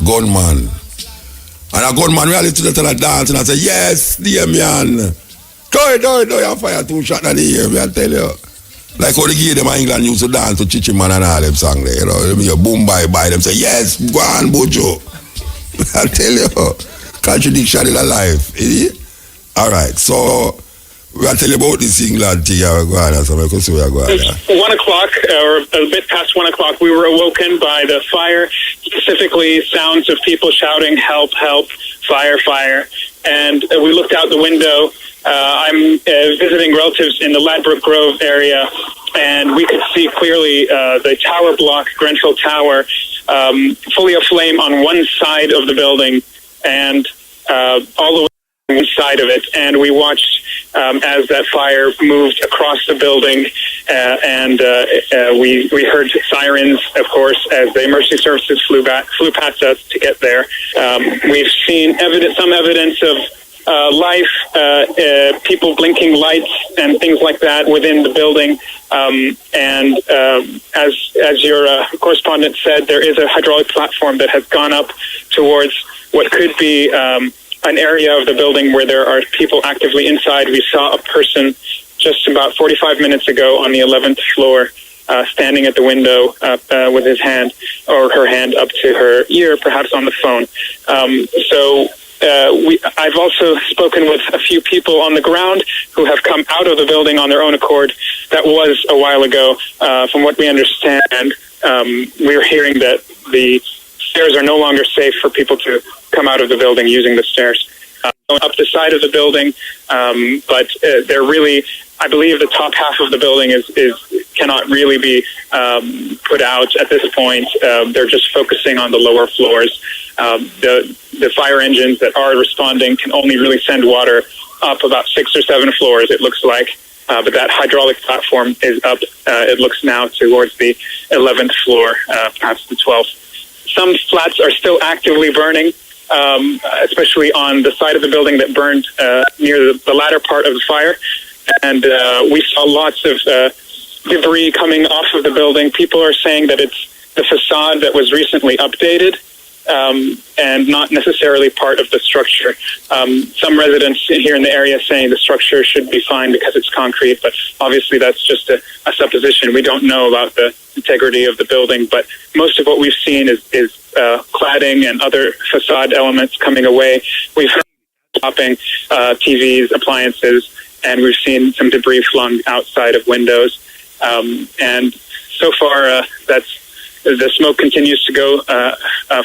Gunman. And a gunman really to the dance and I say, yes, dear man. Do you fire 2 shots in the air, may I tell you. Like how they give them in England used to dance to Chichi Man and all them song there, you know. Them hear boom bye bye, them say, yes, go on, Bojo. I tell you, contradiction in life. Alright, so we'll tell you about this England thing. Go on, so we can see where we're going. It's 1 o'clock, or a bit past 1 o'clock. We were awoken by the fire, specifically sounds of people shouting, help, help, fire, fire. And we looked out the window. I'm visiting relatives in the Ladbroke Grove area, and we could see clearly the tower block, Grenfell Tower, fully aflame on one side of the building, and all the way on one side of it. And we watched as that fire moved across the building, and we heard sirens, of course, as the emergency services flew past us to get there. We've seen some evidence of life, people blinking lights and things like that within the building. And as your correspondent said, there is a hydraulic platform that has gone up towards what could be an area of the building where there are people actively inside. We saw a person just about 45 minutes ago on the 11th floor standing at the window with his hand or her hand up to her ear, perhaps on the phone. I've also spoken with a few people on the ground who have come out of the building on their own accord. That was a while ago. From what we understand, we're hearing that the stairs are no longer safe for people to come out of the building using the stairs. Up the side of the building, but they're really, I believe the top half of the building cannot really be put out at this point. They're just focusing on the lower floors. The fire engines that are responding can only really send water up about 6 or 7 floors, it looks like. But that hydraulic platform is up, it looks now, towards the 11th floor, perhaps the 12th. Some flats are still actively burning, especially on the side of the building that burned near the latter part of the fire. And we saw lots of debris coming off of the building. People are saying that it's the facade that was recently updated and not necessarily part of the structure. Some residents here in the area saying the structure should be fine because it's concrete, but obviously that's just a supposition. We don't know about the integrity of the building, but most of what we've seen is cladding and other facade elements coming away. We've heard popping TVs, appliances, and we've seen some debris flung outside of windows. And so far, the smoke continues to go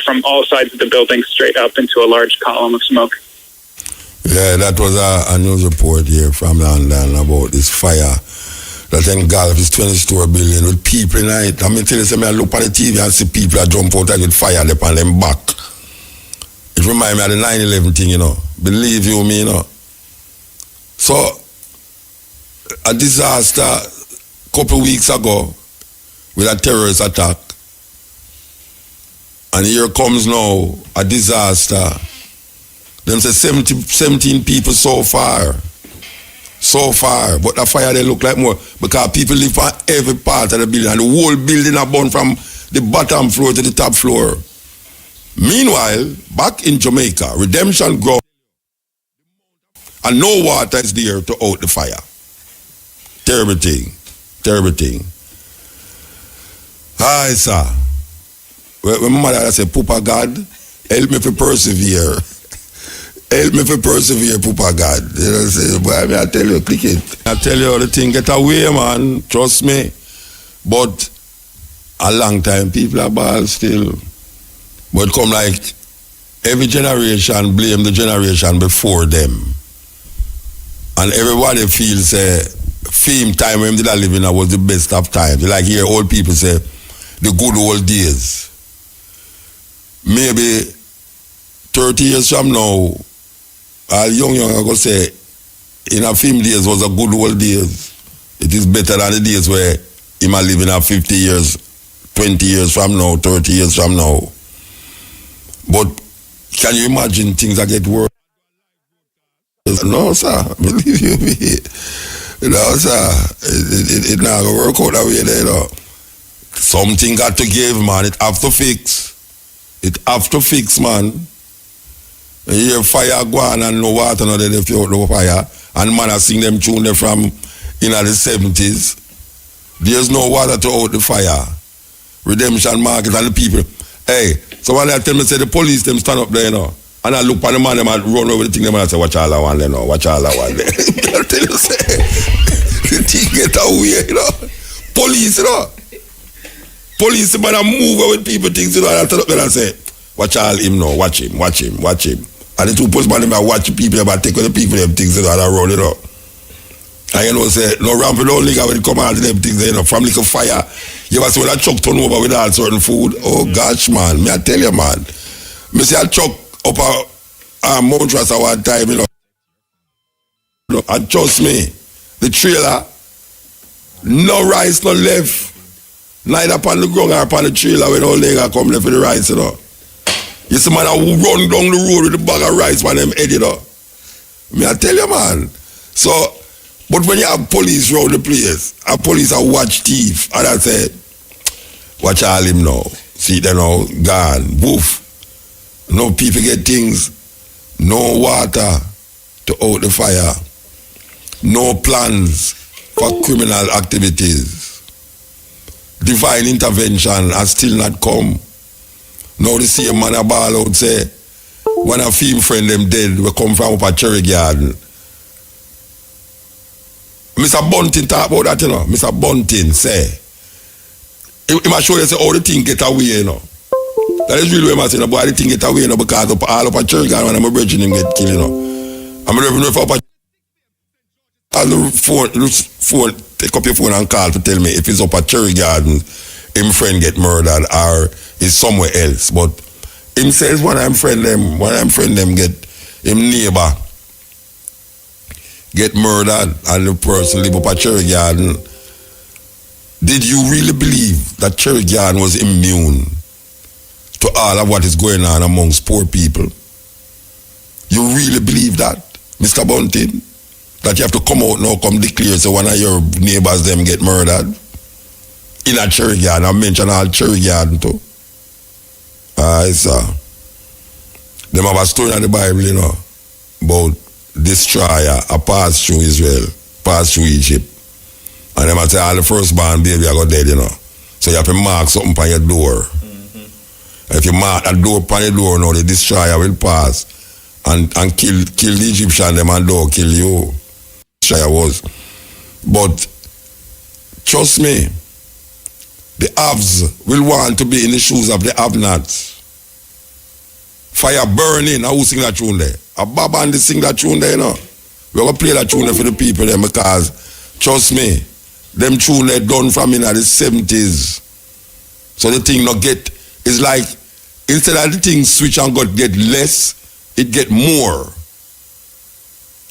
from all sides of the building straight up into a large column of smoke. Yeah, that was a news report here from London about this fire that engulfed this 20-story building with people in it. I mean, tell you, I look on the TV and see people that jump out and get fire upon them back. It reminds me of the 9/11 thing, you know. Believe you me, you know. So, a disaster a couple of weeks ago with a terrorist attack. And here comes now a disaster. Them say 17 people so far. So far. But the fire they look like more because people live on every part of the building and the whole building are burned from the bottom floor to the top floor. Meanwhile, back in Jamaica, Redemption ground and no water is there to out the fire. Terrible thing. Terrible thing. Hi, sir. When my mother said, Papa God, help me to persevere. Help me to persevere, Papa God. You know, say, boy, I tell you, click it. I tell you, the thing get away, man. Trust me. But a long time, people are bad still. But come like, every generation blame the generation before them. And everybody feels, fame time when they are living was the best of times. Like here, old people say, the good old days. Maybe 30 years from now, young I go say, in a film days was a good old days. It is better than the days where he might live in a 50 years, 20 years from now, 30 years from now. But can you imagine things that get worse? No, sir. Believe you me. No, sir. It not going to work out that way there, you know. Something got to give, man. It have to fix. It have to fix, man. You hear fire go on and no water, no, they feel no fire. And man, I sing them tune there from in the 70s. There's no water to out the fire. Redemption Market and the people. Hey, so when I tell me, say the police, them stand up there, you know. And I look at the man, them and run over the thing, them and I say, watch all I want there, no, watch all I want there. I tell you, say, the thing get away, you know. Police, you know. Police, man, I move with people, things, you know, and I tell up there and say, watch all him now, watch him. And the two postmen, them watch people, but take with the people, them things, you know, and I run it up. And you know, say, no ramp, no nigga, when it come out, them things, you know, from little fire. You ever see when a truck turn over with all certain food? Oh, gosh, man, me I tell you, man. Me see a truck up a Mount Rasta one time, you know. And trust me, the trailer, no rice, no left. Neither upon the ground or upon the trailer when all nigga come left for the rice, you know. You see man who run down the road with a bag of rice when them head, you know. Me I tell you, man. So, but when you have police around the place, and police are watch thief, and I say, watch all him now. See them now, gone, woof. No people get things. no water to out the fire, no plans for criminal activities. Divine intervention has still not come. Now the same man a ball out say, when a film friend them dead, we come from up a cherry garden. Mr. Bunting talk about that, you know. Mr. Bunting say, he must show you say, how the thing get away, you know. That is really what I'm saying, boy, the thing get away, you know, because all up a cherry garden when I'm a virgin him get killed, you know. I'm never know if up a phone, take up your phone and call to tell me if it's up a cherry garden, him friend get murdered or is somewhere else. But him says when I'm friend them get him neighbor get murdered and the person live up a cherry garden. Did you really believe that cherry garden was immune to all of what is going on amongst poor people? You really believe that, Mr. Bunting? That you have to come out now, come declare so one of your neighbors them get murdered in a cherry garden? I mention all cherry garden too. Them have a story in the Bible, you know, about destroyer a pass through Israel, pass through Egypt. And them say all the firstborn baby are go dead, you know. So you have to mark something on your door. Mm-hmm. If you mark that door on your door now, the destroyer will pass and kill the Egyptian, them and door kill you. Destroyer was. But trust me, the haves will want to be in the shoes of the have-nots. Fire burning, who sing that tune there? A Baba and they sing that tune there, you know. We're going to play that tune there for the people there because, trust me, them tune they done from in the 70s. So the thing not get, it's like, instead of the thing switch and get less, it get more.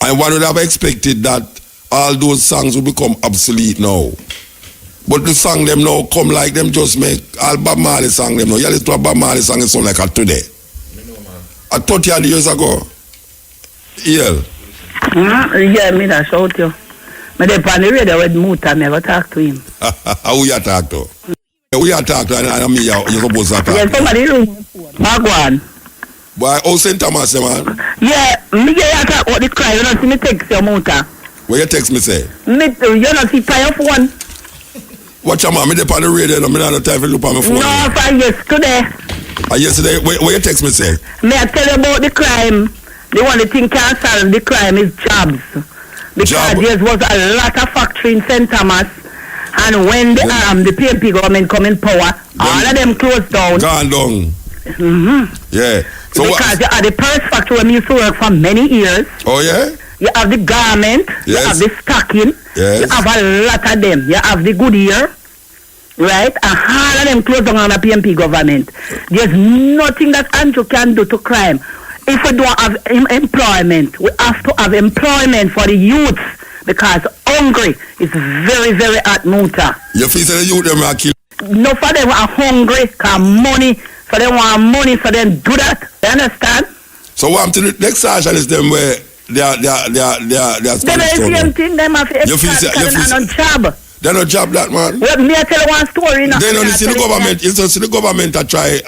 And one would have expected that all those songs will become obsolete now. But the song them now come like them just make all Bob Marley song them now. You listen to a Bob Marley song, it sound like a today. I 30 years ago. Yeah. Yeah, me that shout you. Me dey on the radio with Muta, me go talk to him. Who you talk to? Who you talk to and me you supposed to talk to? Yeah, somebody ring Magwan. Boy, how St. Thomas, man? Yeah, me get you talk about the cry, you don't see me text your Muta. What you text me say? Me, you don't see by your phone. Watch your man, me dey on the radio, no, me not have time to look on my phone. No, for yesterday. Yesterday, what you text me say? Me I tell you about the crime. The only thing can solve the crime is jobs. Because there was a lot of factory in St. Thomas, and when the PMP government come in power, all of them closed down. Gone down. Mm-hmm. Yeah. So because you have the purse factory where we used to work for many years. Oh yeah? You have the garment, yes. You have the stocking, yes. You have a lot of them. You have the Goodyear, right? And all of them closed down on the PMP government. There's nothing that Andrew can do to crime. If we don't have employment, we have to have employment for the youth because hungry is very, very hot Muta. You feel the youth them are kill? No, for them are hungry, cause money, for them want money, for them do that. You understand? So what I'm to the next session is them where they are the same thing, them have to no job. They no job that man. Well, me I tell you one story now. They don't see the government. You see the government I try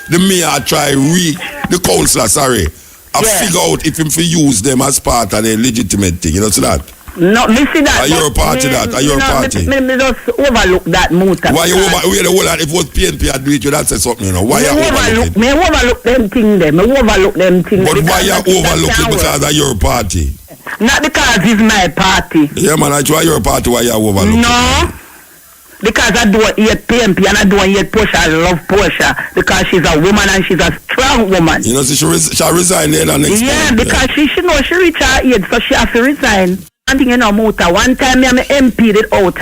the mayor I try the councillor figure out if him to use them as part of the legitimate thing. You know see that? No, me see that. Are you a party that? Are you a party? Me just overlook that Muta. Why you the whole lot? If it was PNP I'd do it, that say something, you know. Why you overlook it? Me overlook them things there. Me overlook them things. But why you overlook it because of your party? Not because it's my party. Yeah, man, I try your party, why you overlook it? No. Because I don't eat PMP and I don't eat Portia. I love Portia because she's a woman and she's a strong woman. You know, she'll resign there the next Yeah, time. because she know she reach her age, so she has to resign. One thing you know, Muta, one time me and my MP did out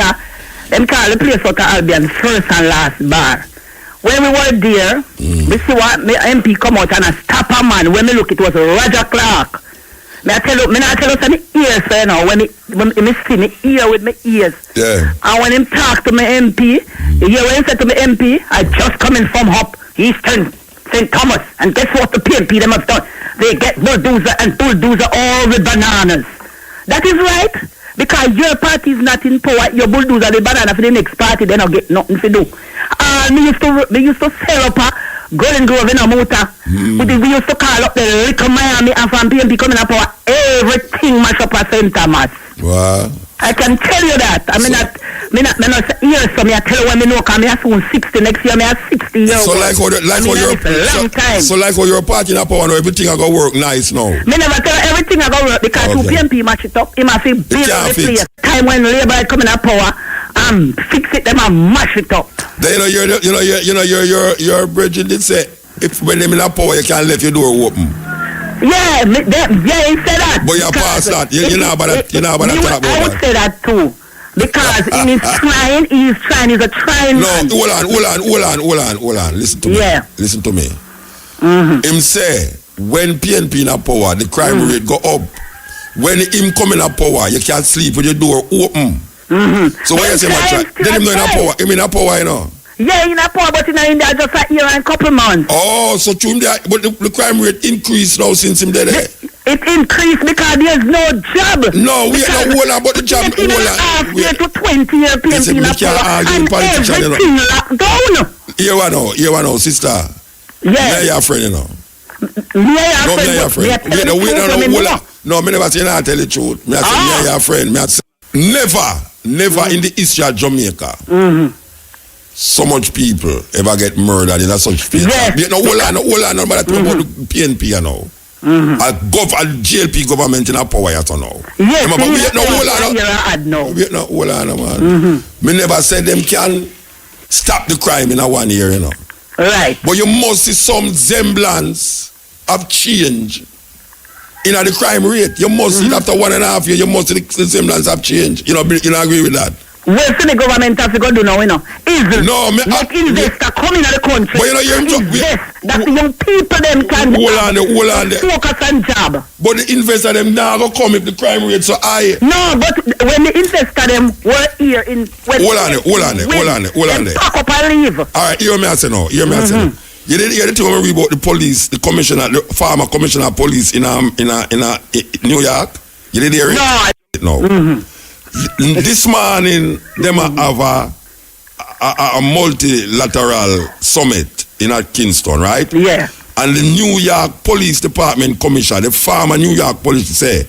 them call the place out of Albion first and last bar. When we were there, we see what my MP come out and a stop a man. When me look, it was Roger Clark. Me not tell us any ears, so you know, when me see me ear with my ears. Yeah. And when him talk to my MP, you hear when he said to my MP, I just coming from up Eastern St. Thomas, and guess what the PMP them have done? They get bulldozer all with bananas. That is right. Because your party is not in power, your bulldozer the banana for the next party, they don't get nothing to do. Me used to sell up Golden Grove in Muta. We used to call up the Little Miami and from PNP coming up power. Everything mash up at St. Thomas. Wow. I can tell you that. I mean, not years, so I tell you when me know, because I soon 60 next year, I 60 years. So like how you're partying up and everything I go work nice now. Me never tell everything I go work because to PNP match it up. He must build the place. Time when labor coming up power, fix it them and mash it up. Then your Bridget did say if when them in a power you can't let your door open. Yeah, he said that. But you pass that. You know about that. Talk about that. I would say that too. Because in his trying, he's a trying man. No, hold on. Listen to me. Yeah. Listen to me. Him say, when PNP in a power, the crime rate go up. When him come in a power, you can't sleep with your door open. So what you say, my child? Then him no in a power. Him in a power, you know. Yeah, in a power, but in India just a year and couple months. Oh, so to him there, but the crime rate increased now since him there. It increased because there's no job. No, we are not hold on about the job. Hold on. Half year to 20 year PNP in a power and everything locked down. Here one now, sister. Yeah. Me your friend, you know. Me your friend. No, me never say I tell the truth. Me I say me your friend. Me I say never in the history of Jamaica. So much people ever get murdered in a such place. Yes. No, hold on, about the PNP, you know. A JLP government in a power, you know. Yes, hold on, man. Me never said them can stop the crime in a 1 year, you know. Right. But you must see some semblance of change in the crime rate. You must see it after 1.5 years, you must see the semblance of change. You agree with that? Well, see the government has to go do now, you know. Let investor come in the country. But invest that the young people them can hold on. Focus on job. But the investor them now go come if the crime rate so high. No, but when the investor them were here in hold on. Pack up and leave. Alright, hear me I say now. You didn't hear the thing when we read about the police, the commissioner, the former commissioner of police in New York? You didn't hear it? No. This morning, them have a multilateral summit in Kingston, right? Yeah. And the New York Police Department Commissioner, the former New York Police, say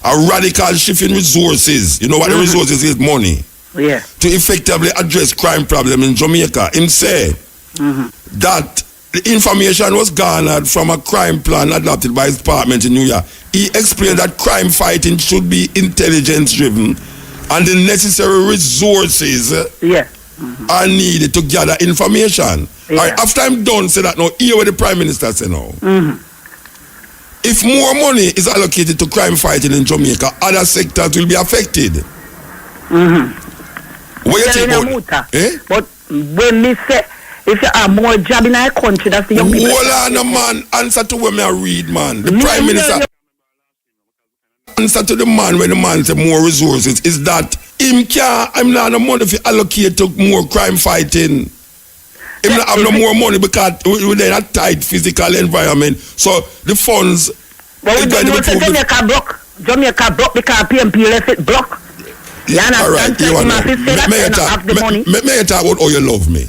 a radical shift in resources. You know what the resources is? Money. Yeah. To effectively address crime problem in Jamaica. Him say that the information was garnered from a crime plan adopted by his department in New York. He explained that crime fighting should be intelligence driven and the necessary resources are needed to gather information. Yeah. All right, after I'm done, say that now, hear what the Prime Minister say now. If more money is allocated to crime fighting in Jamaica, other sectors will be affected. What you think about it? But when me say, if you have more job in our country, that's the young people. Hold on, man. Answer to what I read, man. The Prime Minister... Answer to the man when the man say more resources is that I'm not no money if you allocate to more crime fighting. Him not have no more money because we're in a tight physical environment. So the funds. But Jamaica broke because PNP left it block. Alright, you want may talk about how you love me.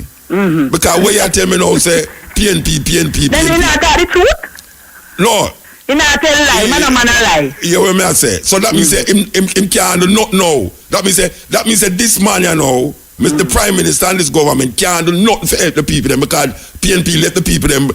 Because when you tell me now say PNP. Then you not tell the truth? No. You not tell a lie, man a lie. Yeah, what me I say. So that means say him can't do not know. That means say this man you know, Mr. Prime Minister and this government can't do nothing to help the people them because PNP let the people them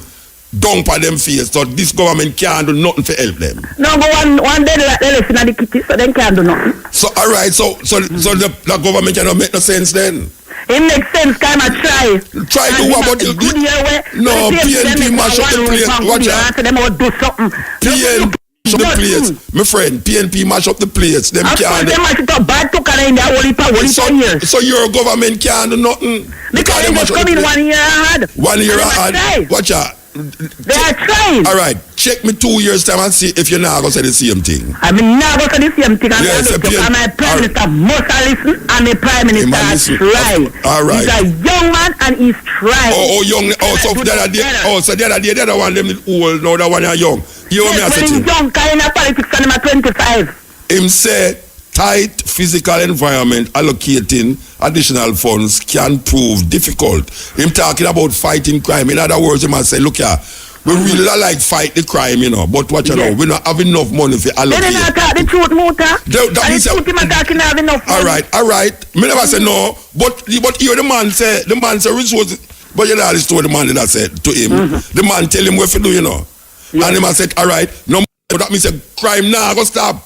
down by them face. So this government can't do nothing to help them. No, but one day they listen at the kitty, so they can't do nothing. So alright, so the government cannot make no sense then. It makes sense, kind of try. Try to what about good year where no, PNP mash up the place. Watch out. Them will do something. PNP mash up the place. My friend, PNP mash up the place. Them can't. Them mash it up bad to carry in their only years. So your government can't do nothing. Because they must come in 1 year ahead. 1 year ahead. Watch out. They are trying. Alright, check me 2 years time and see if you're not going to say the same thing. I mean, not going to say the same thing. Yes, and my Prime Minister must listen and the Prime Minister try. Alright. He's a young man and he's trying. So the other day, the other one, them old, now the one are young. You know me I say when he's young, kind of politics and him at 25. Him say, tight physical environment, allocating additional funds can prove difficult. Him talking about fighting crime. In other words, he must say, look here, we really like fight the crime, you know, but what you know, we don't have enough money for allocate. They don't talk the truth, Muta. The truth him talking have enough money. All right. Me never say no, but here the man say resources. But you know the story the man that said to him. The man tell him what to do, you know. And him said, all right, no, that means a crime now go stop.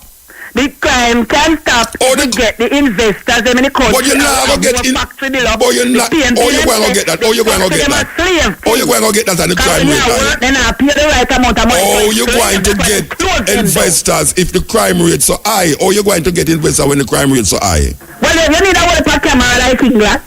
The crime can stop to get the investors in the country. But you're not going to get in. But you're not. Oh, you're going to get that. Oh, you're going to get that. Oh, you're going to get that at the crime rate. Then I pay the right amount of money. Oh, you're going to get investors if the crime rate so high. Oh, you're going to get investors when the crime rate so high. Well, you need a whole pack camera like England.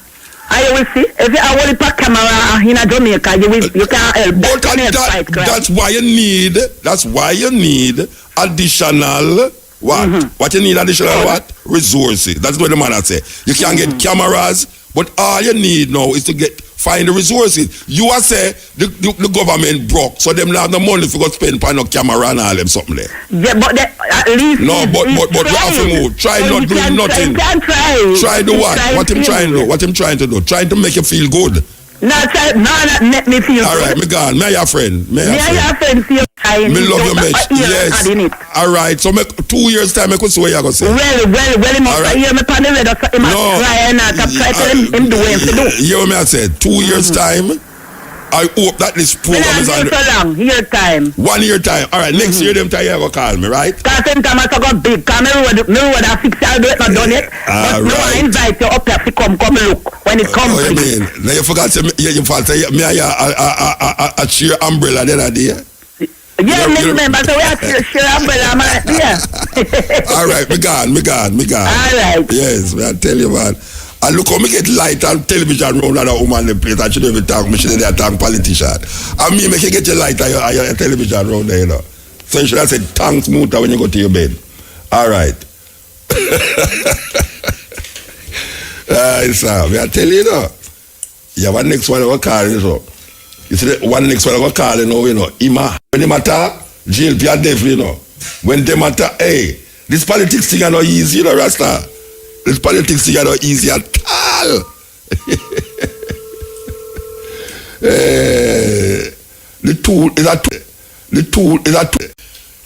I will see. If you have a whole pack camera in Jamaica, you can't help that. That's why you need. That's why you need additional. What? What you need additional what? Resources. That's what the man say. You can get cameras, but all you need now is to find the resources. You are say the government broke, so them not have the money to go spend on no camera and all them something there. Yeah, but at least no, but you have to move. Try not doing nothing. Try do what? What him trying to do? What him trying to do? Trying to make you feel good. Not make me feel all right, me gone. Me your friend. Me your friend. Me love your mess. Yes. All right. So 2 years time, I could see what you going to say. Well, he must hear me on the radio. He must try and try to tell him do what he do. You hear me I said? 2 years time, I hope that this program is on. So long. Year time. 1 year time. All right. Next year, them time you go call me, right? Because same time I go big. Because me road I fix it. I do it not done yet. But no I invite you up here to come look when it comes. What you mean? Now you forgot to you forgot to me a cheer umbrella the other day. Yeah, remember, so we have to share umbrella, man. Yeah. All right, me gone. All right. Yes, I tell you, man. And look how me get light on television round that woman the place. I should even talk. Me should have talk politician. And me make you get your light on your television round there, you know. So you should have said thanks, Muta, when you go to your bed. All right. So I tell you, you know. You have one next one over calling, so. You see the one next one over calling, you know. When they matter, jail be a devil, you know. When they matter, hey, this politics thing are not easy, you know, Rasta. This politics thing are not easy at all. The tool is a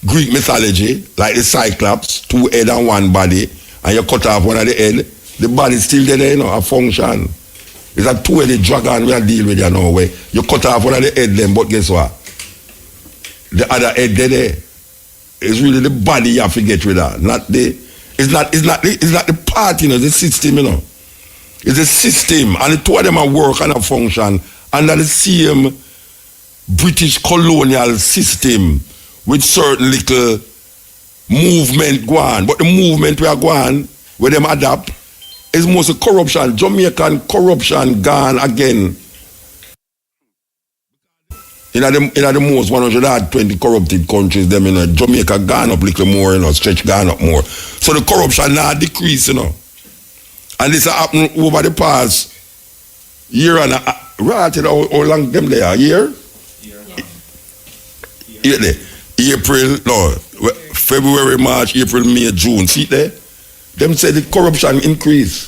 Greek mythology, like the Cyclops, 2 heads and 1 body, and you cut off one of the head, the body still there, you know, a function. It's a 2-headed dragon we are deal with, you know, where you cut off one of the head them, but guess what? The other head there. It's really the body you have to get rid of, not the. It's not the part, you know, the system, you know. It's the system, and the two of them are work and a function under the same British colonial system with certain little movement go on. But the movement we are going, where them adapt, is mostly corruption. Jamaican corruption gone again. In the most 120 corrupted countries, them, you know, Jamaica gone up a little more, you know, stretch gone up more. So the corruption now decrease, you know. And this happened over the past year and right, you know, how long them there? A year? Yeah. April, no, February, March, April, May, June. See there? Them said the corruption increase.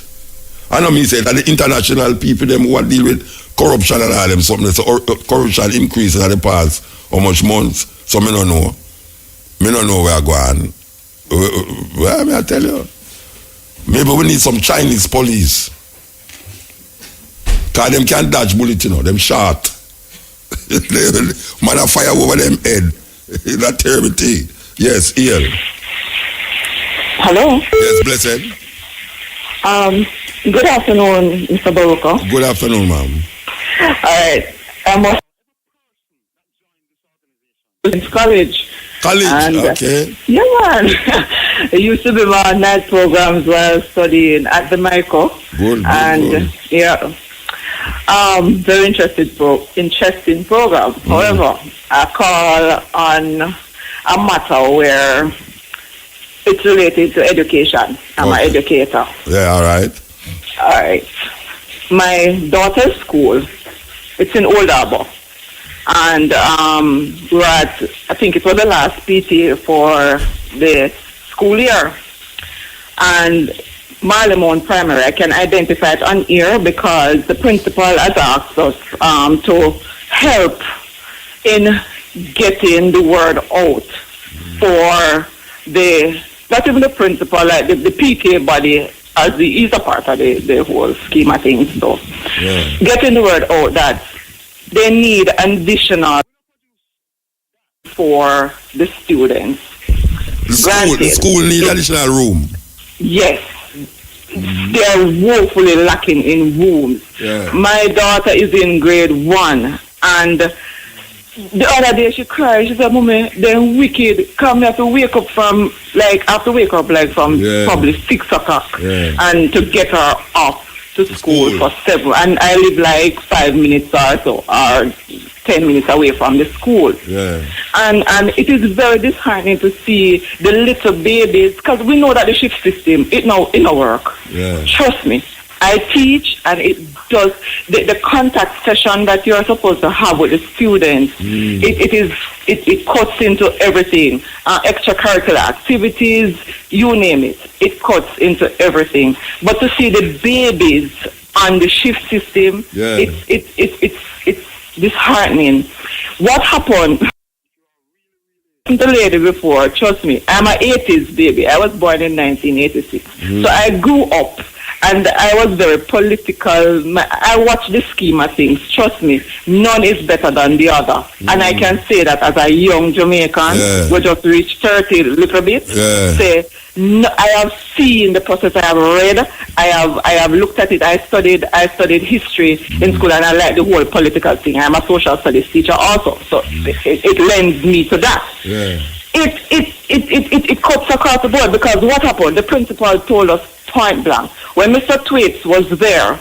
I know me say that the international people, them who deal with corruption and all them something, so corruption increase in the past how much months. So me don't know. Me don't know where I go on. Well, I tell you. Maybe we need some Chinese police. Cause them can't dodge bullet, you know, them shot. Man a fire over them head. That terrible thing. Yes, Ian. Hello. Yes, blessed. Good afternoon, Mr. Baruka. Good afternoon, ma'am. All right. I'm in college. College, okay. Yeah, man. It used to be my night programs while studying at Jamaica. Good. Yeah. Very interesting program. However, I call on a matter where it's related to education. I'm an educator. Yeah, all right. All right. My daughter's school, it's in Old Harbour. And we're at, I think it was the last PTA for the school year. and Marlemont Primary. I can identify it on here because the principal has asked us to help in getting the word out for not even the principal, like the PTA body, as he's a part of the whole scheme of things. So getting the word out that they need an additional for the students. The school need additional room. Yes. They are woefully lacking in rooms. Yeah. My daughter is in grade 1, and the other day she cried. She said, "Mommy, them wicked come have to wake up from probably 6 o'clock and to get her off to school for 7. And I live like 5 minutes or so, or 10 minutes away from the school. Yeah. And it is very disheartening to see the little babies, because we know that the shift system, it no work. Yeah. Trust me. I teach, and it does the contact session that you are supposed to have with the students. It cuts into everything, extracurricular activities, you name it. It cuts into everything. But to see the babies on the shift system, it's disheartening. What happened? The lady before, trust me, I'm an 80s baby. I was born in 1986, so I grew up. And I was very political. I watched the scheme of things. Trust me, none is better than the other. And I can say that as a young Jamaican, we just reached 30 a little bit. Say, no, I have seen the process. I have read. I have looked at it. I studied history in school, and I like the whole political thing. I'm a social studies teacher also, so it lends me to that. Yeah. It cuts across the board, because what happened? The principal told us point blank. When Mr. Twaits was there,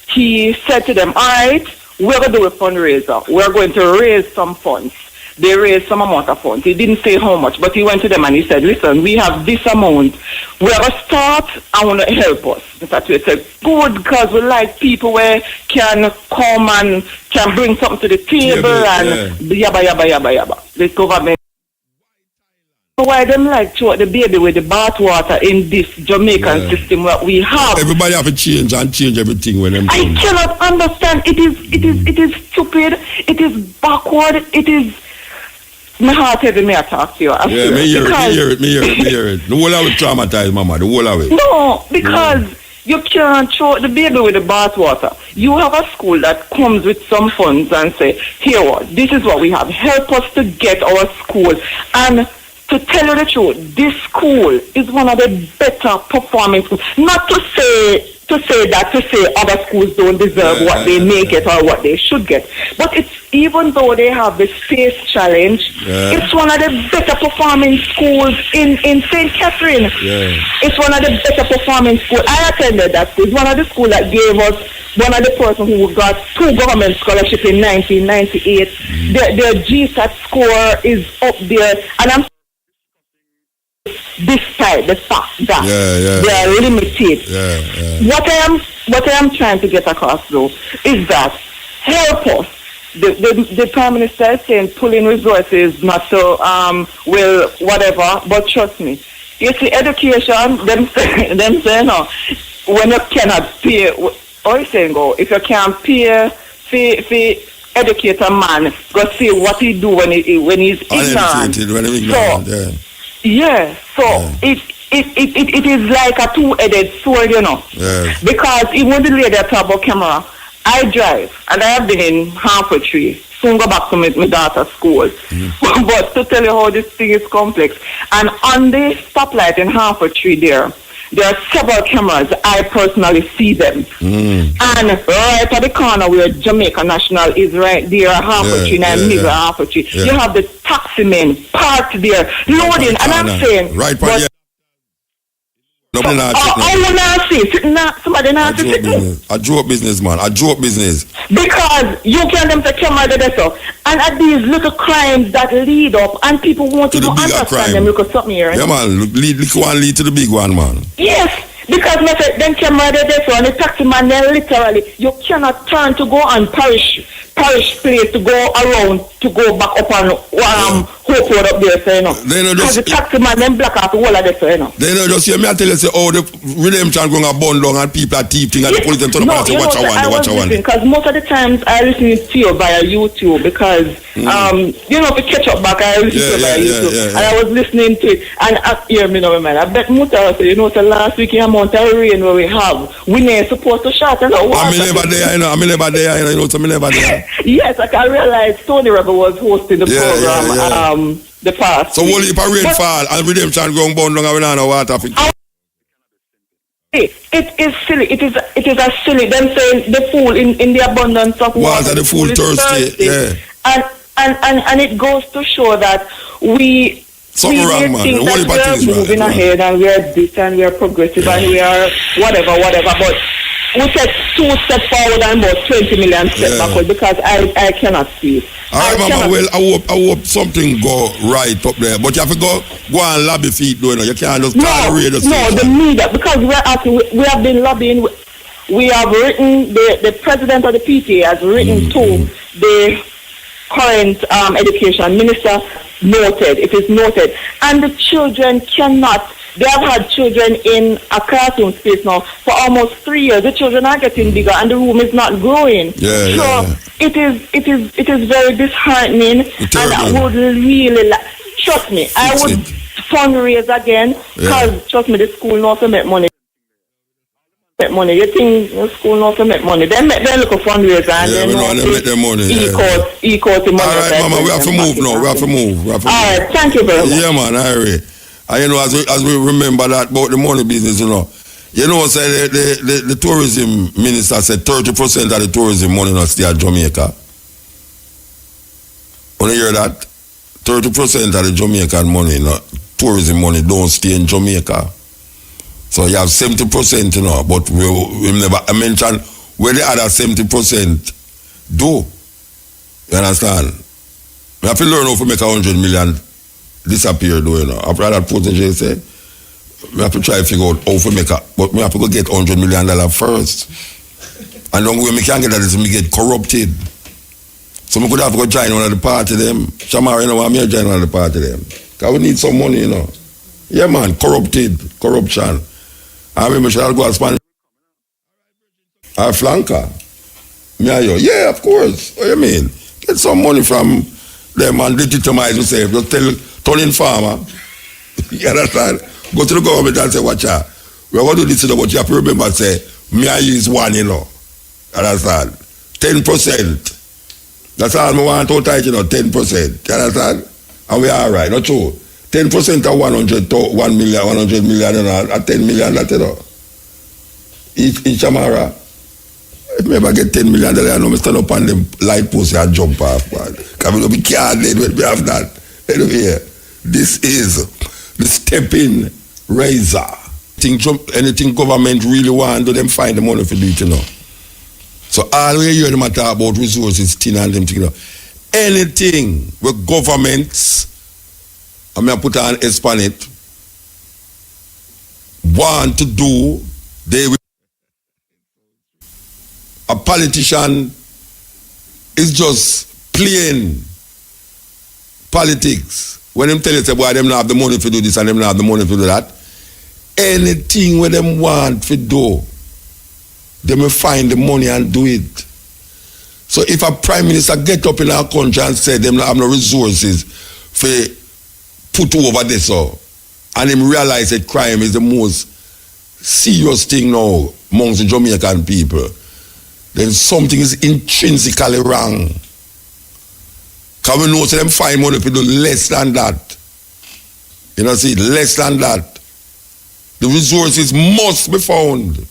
he said to them, all right, we're going to do a fundraiser. We're going to raise some funds. They raised some amount of funds. He didn't say how much, but he went to them and he said, listen, we have this amount. We're going to start. I want to help us. Mr. Twaits said, good, because we like people where can come and can bring something to the table and yabba. This government. Why them like throw the baby with the bathwater in this Jamaican system that we have? Everybody have to change everything when them. I cannot understand. It is stupid. It is backward. It is. My heart heavy. Me talk to you. Me hear it. The whole of it traumatized, Mama. The whole of it. No, because you can't throw the baby with the bathwater. You have a school that comes with some funds and say, here what? This is what we have. Help us to get our school. And to tell you the truth, this school is one of the better performing schools. Not to say other schools don't deserve what they may get or what they should get. But it's, even though they have the space challenge, it's one of the better performing schools in St. Catherine. It's one of the better performing schools. I attended that school. It's one of the schools that gave us one of the person who got 2 government scholarships in 1998. Their GSAT score is up there, and I'm despite the fact that they are limited. What I am trying to get across though is that help us. The Prime Minister is saying pulling resources not to whatever, but trust me, you see education, them say no, when you cannot pay, or you saying go, if you can't pay fee educate a man, go see what he do when he's ignorant. It is like a two-headed sword, you know. Because even the lady at about camera, I drive, and I have been in Halfway Tree. Soon go back to my daughter's school. But to tell you how this thing is complex, and on the stoplight in Halfway Tree there are several cameras. I personally see them. And right at the corner where Jamaica National is right there, Halfway Tree, and middle Halfway Tree, you have the taxi men parked there, loading, and I'm saying, right, somebody not see. A joke business, man. A joke business. Because you can them to camera the better. And at these little crimes that lead up, and people won't even understand them. Look at something here. Yeah, man. Lead to the big one, man. Yes. Because then camera the better, and the taxi man, then literally, you cannot turn to go on parish place to go around, to go back up on hope what up there, so, you know. They know Because just, the taxi man, them black out the whole of this, so, you know. they know just hear me I tell you say, oh, the redemption going to burn down and people are thieving and the police them turn up and say, watch a one. Because most of the times I listen to you via YouTube because, you know, to catch up back, I listen to you via YouTube. And I was listening to it. And hear me now, man. I bet Mutabaruka, you know, so last week, the amount of rain where we have, we ain't supposed to shut and water. I'm never there, you know, so I'm never there. Yes, I can realize Tony Rebel was hosting the program the past. So only if a rainfall and redemption going burn down and we don't know water. It is silly. It is a silly. Them saying the fool in the abundance of water. The fool thirsty. Yeah. And it goes to show that we wrong, man. think that we are moving ahead and we are this and we are progressive and we are whatever. But we take 2 steps forward and about 20 million steps backward because I cannot see it. All right, Mama. Well, I hope something go right up there. But you have to go and lobby feet, though. You can't just tolerate us. No, the media, because we have been lobbying. We have written, the president of the PTA has written to the current education minister, noted. It is noted. And the children cannot. They have had children in a classroom space now for almost 3 years. The children are getting bigger and the room is not growing. It is very disheartening. And I would really trust me, I would fundraise again because trust me, the school knows to make money. You think the school knows to make money. They look for fundraiser and they make their money. Equal to money. All right, Mama, we have to move now. We have to move. All right, thank you very much. Yeah, man, I agree. And you know, as we remember that about the money business, you know, say the tourism minister said 30% of the tourism money not stay at Jamaica. When you hear that, 30% of the Jamaican money, tourism money, don't stay in Jamaica. So you have 70%, but we never mention where the other 70% do. You understand? We have to learn how to make 100 million disappear, though, After that protege say, we have to try to figure out how to make it, but we have to go get $100 million first. And then when we can't get that is we get corrupted. So we could have to go join one of the party them. Shamara, want me to join one of the party them. Because we need some money, Yeah, man, corruption. I remember shall go and Spanish. Our flanker. Yeah, of course. What do you mean? Get some money from them and legitimize yourself. Just tell turning farmer. You understand? Go to the government and say, watch out. We're going to do this, but you have to remember say, me I use one, Understand? 10%. That's all I want to tight, 10%. You understand? And we are all right, not true. 10% of 100 million, at 10 million, each Amara. If me ever get $10 million, I know me stand up on them light posts and jump off, man. Because we don't be careful when we have that. Anyway, this is the stepping razor. Anything government really want, do them find the money for do it, So all we hear them talk about resources, thing and them thing, anything with governments, I'm going to put an S on it, want to do, they will. A politician is just playing politics. When them tell you, say, boy, them not have the money to do this and them not have the money to do that, anything where them want to do, they will find the money and do it. So if a prime minister get up in our country and say them not have no resources for put over this, and him realize that crime is the most serious thing now amongst the Jamaican people, then something is intrinsically wrong. Because we know so them find money to do less than that. See, less than that. The resources must be found.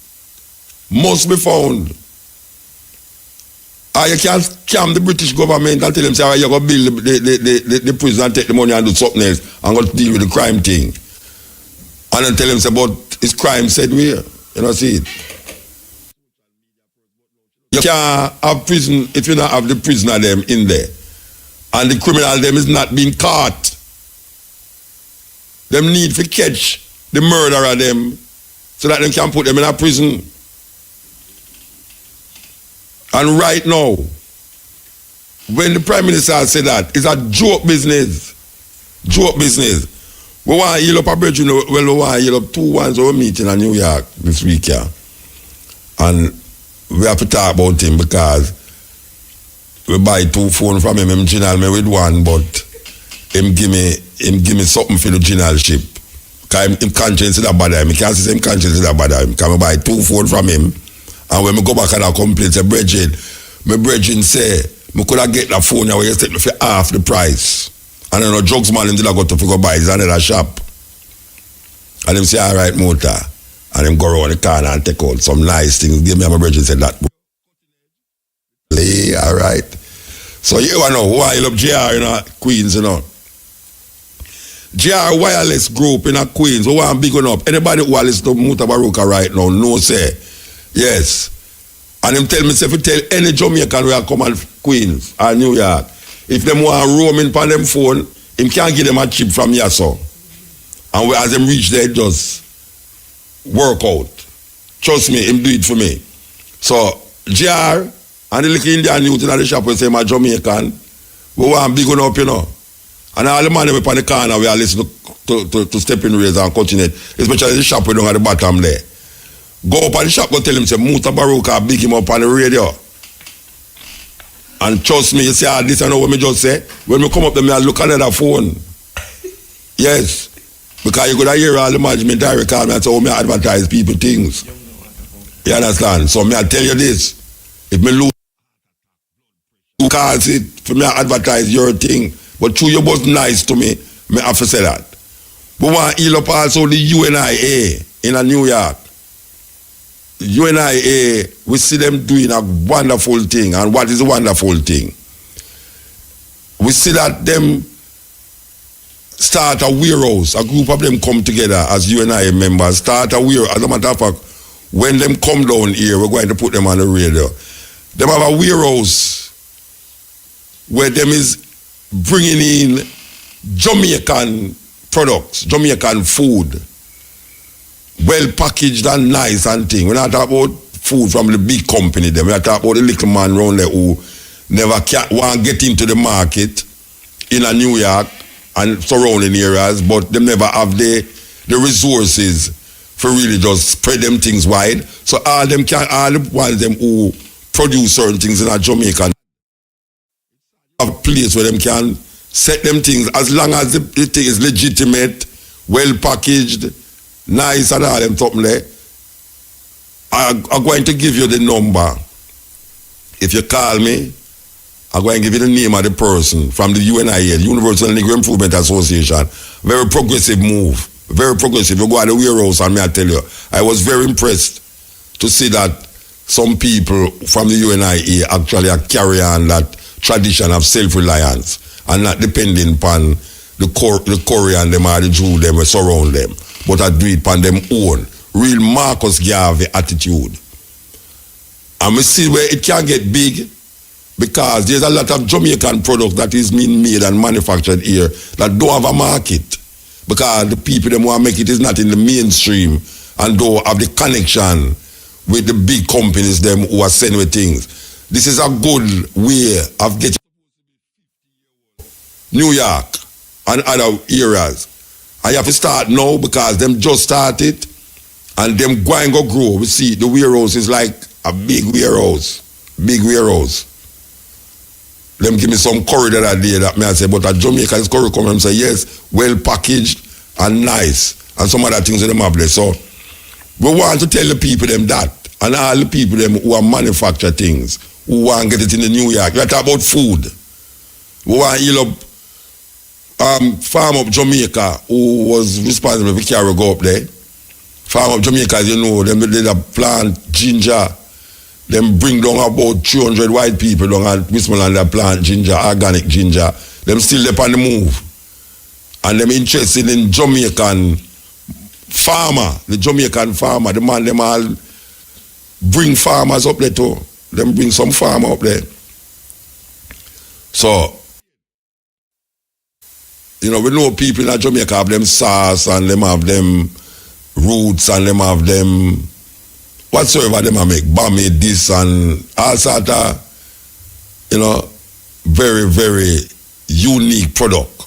Must be found. Or you can't scam the British government and tell them, say, you're going to build the prison and take the money and do something else and go to deal with the crime thing. And then tell them, say, but it's crime said where. See it. You can't have prison if you don't have the prisoner them in there. And the criminal them is not being caught. Them need to catch the murderer them so that they can put them in a prison. And right now, when the Prime Minister said that, it's a joke business. Joke business. We want to heal up a bridge, we want to heal up 2 ones we meet in New York this week, yeah. And we have to talk about him because we buy 2 phones from him. Him general me with one, but him give me something for the generalship. Because him conscience is that bad. I can't say him conscience is that bad. Because I buy 2 phones from him. And when I go back and I complain, say, Bridget, my Bridget say, I could have get that phone now where you take me for half the price. And then a drugs man until I got to go buy, it's another shop. And him say, all right, motor. And him go around the corner and take out some nice things. Give me my Bridget said that. All right. So you know, why you love JR in Queens, you know. JR Wireless Group in Queens, who want big enough. Anybody who listen to Mutabaruka right now, no say. Yes. And him tell me, say, if you tell any Jamaican who come on Queens or New York, if them want roaming on them phone, him can't give them a chip from here, so. And as them reach there, just work out. Trust me, him do it for me. So, JR and the little Indian youth in the shop will say, my Jamaican, we want big enough, you know. And all the man up on the corner, we are listening to Stepping Rays and cutting it, especially the shop we don't at the bottom there. Go up on the shop, go tell him, say, Mutabaruka, big him up on the radio. And trust me, you say, this I know what me just say. When we come up there, I look at that phone. Yes. Because you could hear all the management direct call me and say, oh, me advertise people things. You understand? So me I tell you this. If me lose calls it for me to advertise your thing, but through you was nice to me have to say that. We want to heal up also the UNIA in New York. UNIA, we see them doing a wonderful thing. And what is a wonderful thing? We see that them start a warehouse. A group of them come together as UNIA members, start a warehouse. As a matter of fact, when them come down here, we're going to put them on the radio. Them have a warehouse where them is bringing in Jamaican products, Jamaican food, well packaged and nice and thing. We're not talking about food from the big company them. We're not talking about the little man around there who never want to get into the market in a New York and surrounding areas, but them never have the resources for really just spread them things wide. So all the ones them who produce certain things in a Jamaica have a place where them can set them things as long as the thing is legitimate, well packaged, nice and all them something there. I'm going to give you the number. If you call me, I'm going to give you the name of the person from the UNIA, the Universal Negro Improvement Association. Very progressive move. Very progressive. You go at the warehouse and me I tell you, I was very impressed to see that some people from the UNIA actually are carrying on that tradition of self-reliance and not depending upon the Korean them or the Jew them or surround them, but I do it upon them own. Real Marcus Garvey attitude. And we see where it can get big because there's a lot of Jamaican products that is being made and manufactured here that don't have a market because the people them want to make it is not in the mainstream and don't have the connection with the big companies them who are sending things. This is a good way of getting New York and other areas. I have to start now because them just started and them go and go grow. We see the warehouse is like a big warehouse. Big warehouse. Them give me some curry that day that me I say, but at Jamaica is curry come and say, yes, well packaged and nice. And some other things in them have there. So we want to tell the people them that. And all the people them who are manufacture things, who want to get it in the New York. We talk about food. We want to heal up Farm Up Jamaica, who was responsible for carry go up there. Farm Up Jamaica, as you know, them did a plant ginger. Them bring down about 300 white people down at Westmoreland that plant ginger, organic ginger. Them still up on the move. And them interested in Jamaican farmer, the Jamaican farmer, the man them all bring farmers up there too. Them bring some farmer up there. So, you know, we know people in Jamaica have them sauce and them have them roots and them have them whatsoever them have make, bammy, this and all sort of, you know, very, very unique product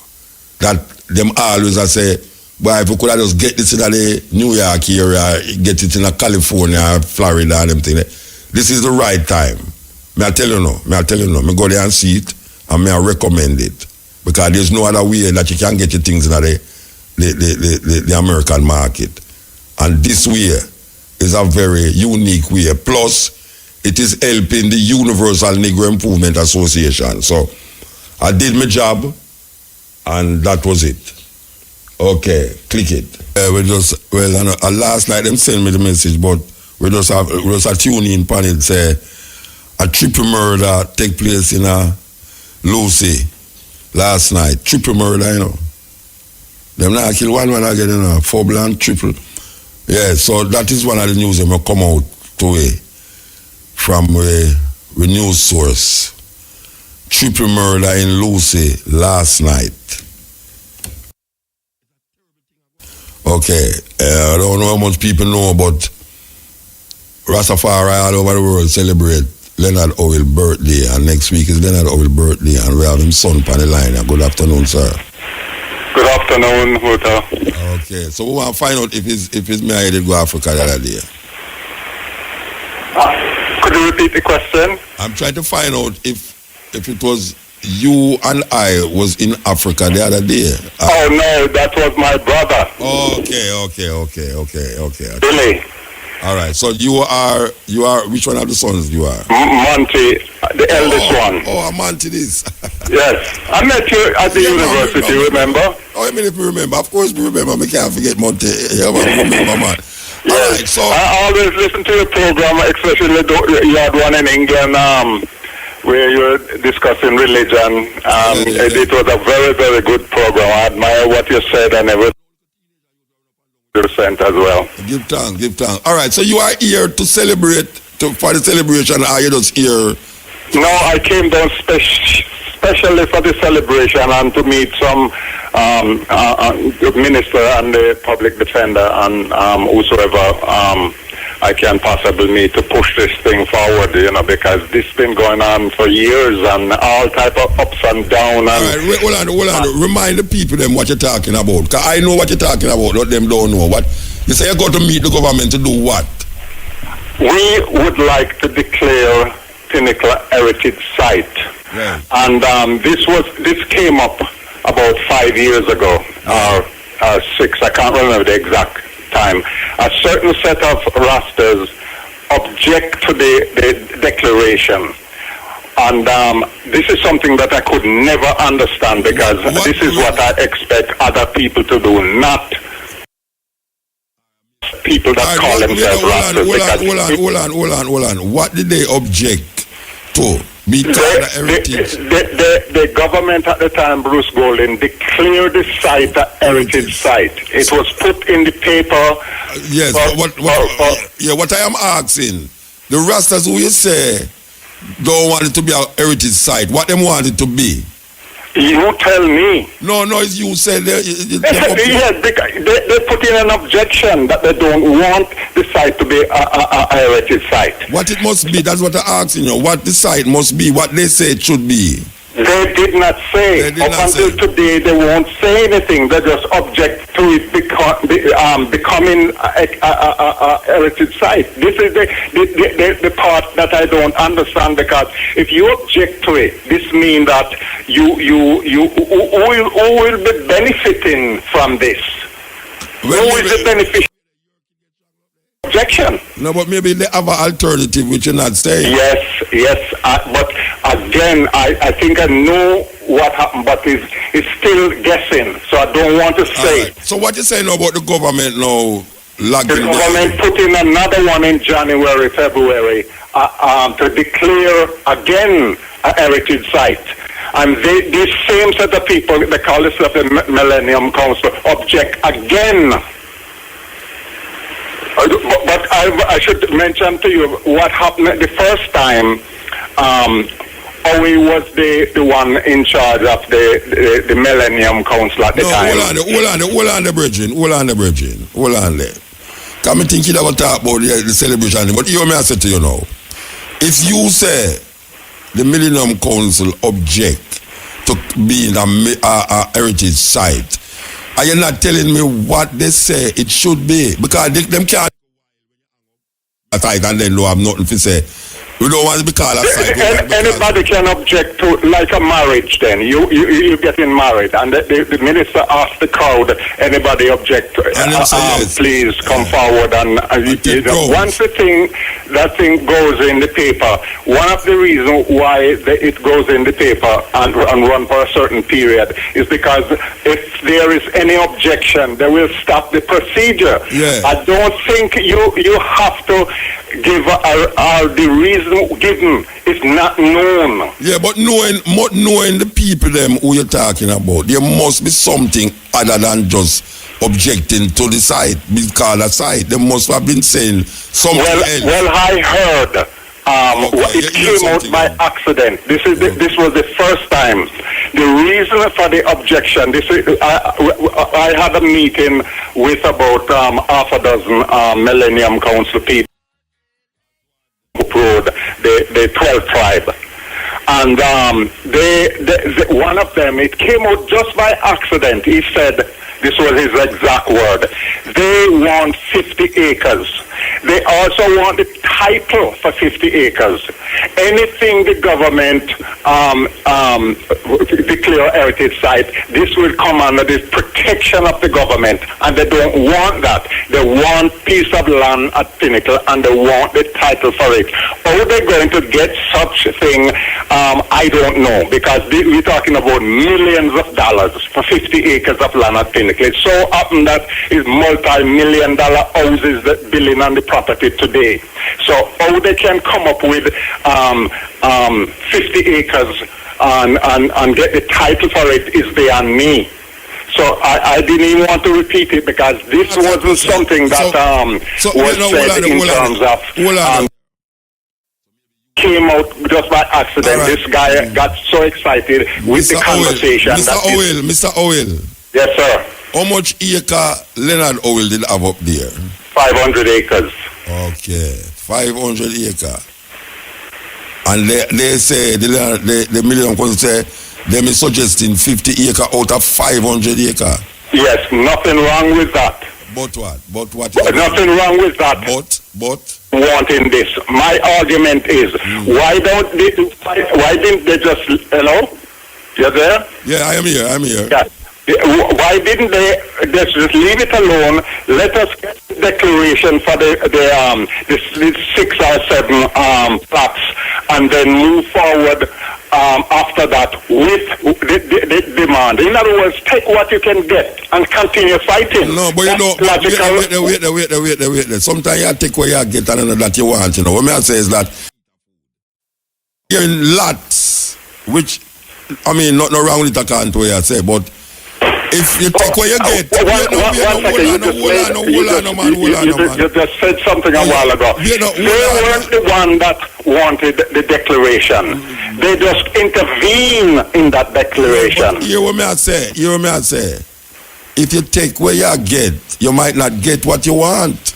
that them always I say, boy, if we could have just get this in the New York area, get it in California, Florida, and them thing. This is the right time. Me I tell you no. Me go there and see it, and me I recommend it. Because there's no other way that you can get your things in the American market. And this way is a very unique way. Plus, it is helping the Universal Negro Improvement Association. So, I did my job, and that was it. Okay, click it. Last night them sent me the message, but we just tune in pan it say a triple murder take place in Lucy last night. Triple murder, you know. Them now kill one again, 4 blank triple. Yeah, so that is one of the news that will come out today from a news source. Triple murder in Lucy last night. Okay, I don't know how much people know, but Rastafari all over the world celebrate Leonard Howell's birthday, and next week is Leonard Howell's birthday, and we have him son on the line. Good afternoon, sir. Good afternoon, Huta. Okay, so we want to find out if it's me I did go Africa the other day. Could you repeat the question? I'm trying to find out if it was you and I was in Africa the other day. Oh no, that was my brother. Okay. Billy. All right. So you are which one of the sons you are? Monty, the eldest one. Oh, Monty this. Yes, I met you at the university. Remember? Oh, I mean, if you remember, of course we remember. I can't forget Monty. Yeah, remember, man. Yes. All right. So I always listen to your program, especially you had one in England. Where you're discussing religion. It was a very, very good program. I admire what you said and everything you sent as well. Give thanks. All right, so you are here to celebrate, for the celebration, or you just here? No, I came down especially for the celebration and to meet some minister and the public defender and whosoever I can possibly meet to push this thing forward, because this been going on for years and all type of ups and downs. All right, hold on. Remind the people them what you're talking about. Because I know what you're talking about, but them don't know. What you say you got to meet the government to do what? We would like to declare Pinnacle Heritage Site. Right. And this came up about 5 years ago, or 6, I can't remember the exact time. A certain set of Rastas object to the declaration, and this is something that I could never understand, because this is what I expect other people to do, not people that call themselves Rastas. Hold on. What did they object to? The government at the time, Bruce Golding, declared the site a heritage site. It was put in the paper. Yes, what I am asking, the Rastas who you say don't want it to be a heritage site, what them want it to be? You tell me. No, it's you said yes, they put in an objection that they don't want the site to be a heritage site. What it must be, that's what I'm asking you. What the site must be, what they say it should be. They did not say. Until today, they won't say anything. They just object to it becoming a heritage site. This is the part that I don't understand, because if you object to it, this means that who will be benefiting from this? Who is the beneficiary? Objection. No, but maybe they have an alternative which you're not saying. Yes, but again, I think I know what happened, but it's still guessing, so I don't want to say. Right. So what you saying about the government now? The government put in another one in January, February, to declare again a heritage site. And this same set of people, they call themselves the Millennium Council, object again. But I should mention to you what happened the first time. Owie was the one in charge of the Millennium Council at the time. Hold on, the bridging. Hold on there. Come and think you never talk about the celebration. But you may I say to you now, if you say the Millennium Council object to being a heritage site, Are you not telling me what they say it should be? Because them can't site and then no have nothing to say. We don't want to be called a site. Anybody can object to, like a marriage then. You getting married and the minister asked the crowd, anybody object to yes. Please come forward and once that thing goes in the paper, one of the reasons why it goes in the paper and run for a certain period is because if there is any objection, they will stop the procedure. Yeah. I don't think you have to give the reason given is not known. Yeah, but knowing the people them who you're talking about, there must be something other than just objecting to the site, be called a site. They must have been saying something else. Well, I heard it came out by accident. This was the first time. The reason for the objection, I had a meeting with about half a dozen Millennium Council people. Road, the 12th tribe, and one of them, it came out just by accident. He said, this was his exact word, they want 50 acres. They also want the title for 50 acres. Anything the government declare heritage site, this will come under the protection of the government, and they don't want that. They want piece of land at Pinnacle, and they want the title for it. How they're going to get such a thing, I don't know, because we're talking about millions of dollars for 50 acres of land at Pinnacle. It so happened that it's multi-million-dollar houses that building on the property today. So how they can come up with 50 acres and get the title for it is beyond me. So I didn't even want to repeat it because this wasn't something that was said in terms of came out just by accident. Right. This guy got so excited with the conversation. Mr. Oil. Yes, sir. How much acre Leonard Oil did have up there? 500 acres. Okay, 500 acre. And they say, the Millennium Council say, they are suggesting 50 acre out of 500 acre. Yes, nothing wrong with that. But what? Nothing wrong with that. But wanting this. My argument is, why didn't they just, hello? You there? Yeah, I am here. Yeah. Why didn't they just leave it alone? Let us get the declaration for the 6 or 7 plots, and then move forward after that with the demand. In other words, take what you can get and continue fighting. No, but you know, wait. Sometimes you take what you get and that you want. You know, what I say is that you're in lots, which I mean, not wrong with it. I can't what I say, but. If you take what you get, you just said something a while ago. They weren't the one that wanted the declaration. They just intervene in that declaration. Hear what I say. If you take what you get, you might not get what you want.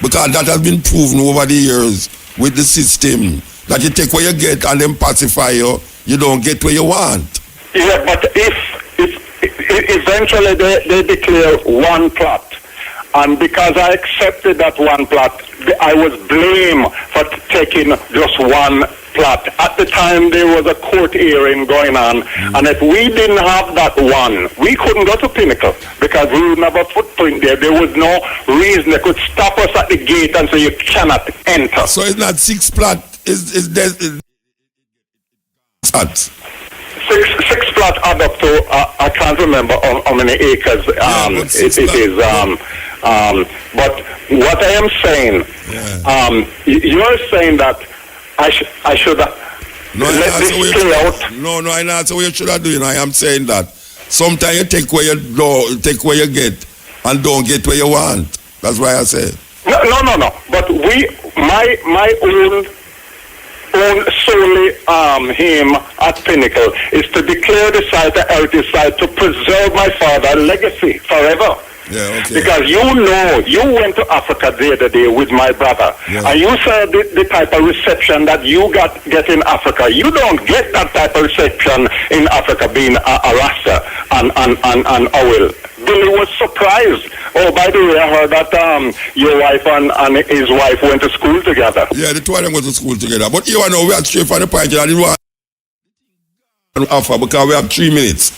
Because that has been proven over the years with the system. That you take what you get and then pacify you don't get what you want. Yeah, but if eventually they declare one plot, and because I accepted that one plot, I was blamed for taking just one plot. At the time, there was a court hearing going on, and if we didn't have that one, we couldn't go to Pinnacle because we wouldn't have a footprint there. There was no reason they could stop us at the gate and say you cannot enter. So it's not 6 plot. It's Six plot add up to I can't remember how many acres it is. But what I am saying, you are saying that I should let this play out. No, I not say what you should have done. I am saying that sometimes you take where you get and don't get where you want. That's why I say. No. But my own solely him at Pinnacle is to declare the site a heritage site to preserve my father's legacy forever. Yeah, okay. Because you went to Africa the other day with my brother, and you saw the type of reception that you get in Africa. You don't get that type of reception in Africa, being a Rasta and Owl. Billy was surprised. Oh, by the way, I heard that your wife and his wife went to school together. Yeah, the two of them went to school together. But you know, we are straight from the point. I didn't want offer because we have 3 minutes.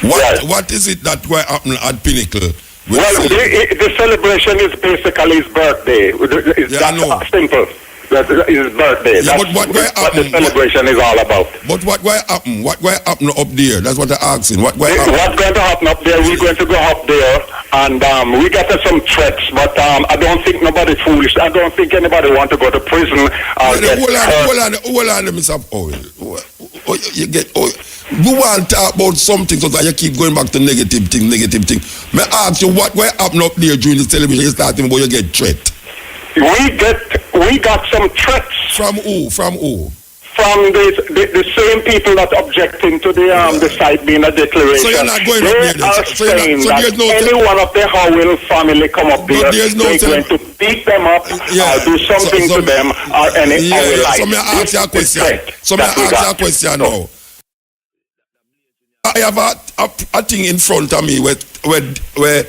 What is it that will happen at Pinnacle? Well, the celebration is basically his birthday. That's simple. That is his birthday. Yeah, that's what the celebration is all about. But what will happen? What will happen up there? That's what they're asking. What's going to happen up there? We're going to go up there, and we got some threats, but I don't think nobody foolish. I don't think anybody want to go to prison. Hold on, Mr. Oil. You want to talk about something so that you keep going back to negative thing. May I ask you what will happen up there during the celebration? You starting about you get threat. We got some threats. From who? From the same people that objecting to the site being a declaration. So you're not going up there. They are saying that any one of the Howell family come up there, they're going to beat them up or do something to them or any Howell life. So may I ask you a question now. I have a thing in front of me where the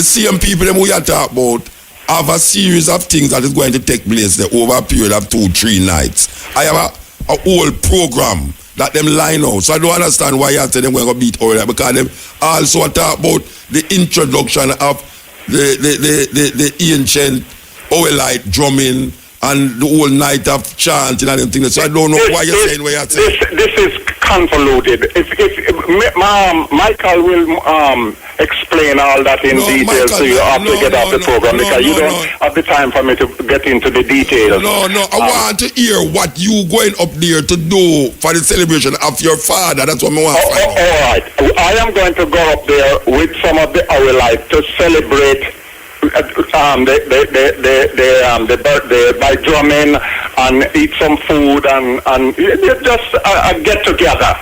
same people that we are talking about have a series of things that is going to take place there over a period of 2-3 nights. I have a whole program that them line out. So I don't understand why you say they're going to beat all that, because them also talk about the introduction of the ancient Oilite drumming and the whole night of chanting and everything. So I don't know why you're saying what you're saying. This is convoluted. If Michael will explain all that in detail to you after get off the program, because you don't have the time for me to get into the details. I want to hear what you going up there to do for the celebration of your father. That's what I want to find out. All right. I am going to go up there with some of the Oilites to celebrate the birthday by drumming and eat some food and just get together.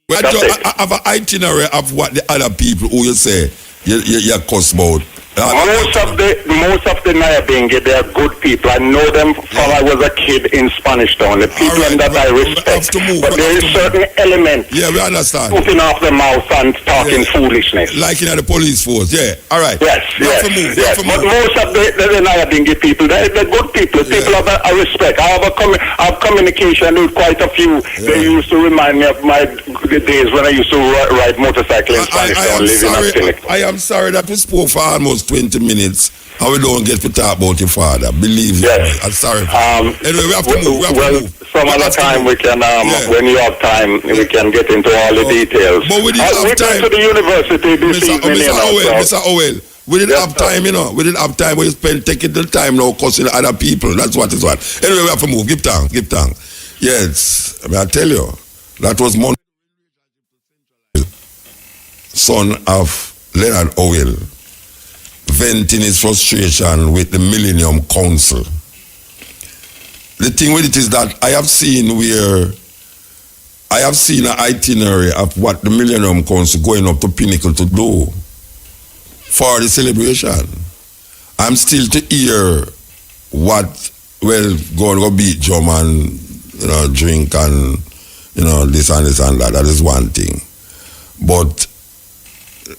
I have an itinerary of what the other people who you say you cuss about. Most of the Nyabingi, they are good people. I know them from I was a kid in Spanish Town. The people that I respect. But there is certain element. Yeah, we understand. Putting off the mouth and talking foolishness. Like in the police force, all right. Yes. But most of the Nyabingi people, they're good people. People of I respect. I have communication with quite a few. They used to remind me of the days when I used to ride motorcycle in Spanish Town, living at Pinnacle. I am sorry that we spoke for almost 20 minutes and we don't get to talk about your father. Believe me. I'm sorry. Anyway, we have to move. Some other time we can, when you have time, we can get into all the details. But we didn't have time. To the university this evening. Mr. Owell, we didn't have time, We didn't have time. We spend taking the time now cussing other people. That's what is what. Anyway, we have to move. Give tongue. Yes. I tell you, that was Monday, son of Leonard Owell, venting his frustration with the Millennium Council. The thing with it is that I have seen an itinerary of what the Millennium Council going up to Pinnacle to do for the celebration. I'm still to hear what, going to beat drum and, drink and, this and that. That is one thing. But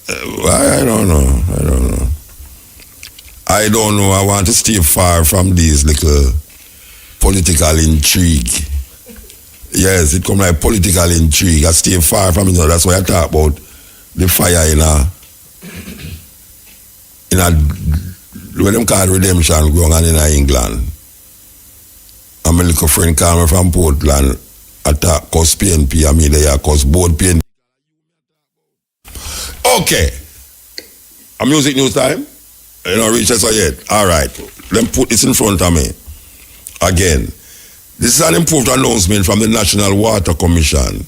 I don't know. I want to stay far from these little political intrigue. Yes, it come like political intrigue. I stay far from it. That's why I talk about the fire in what them call redemption going on in England. And my little friend called me from Portland. Attack cause PNP. I mean, they are cause both PNP. Okay. A music news time? You don't reach us yet. All right. Let me put this in front of me. Again. This is an improved announcement from the National Water Commission.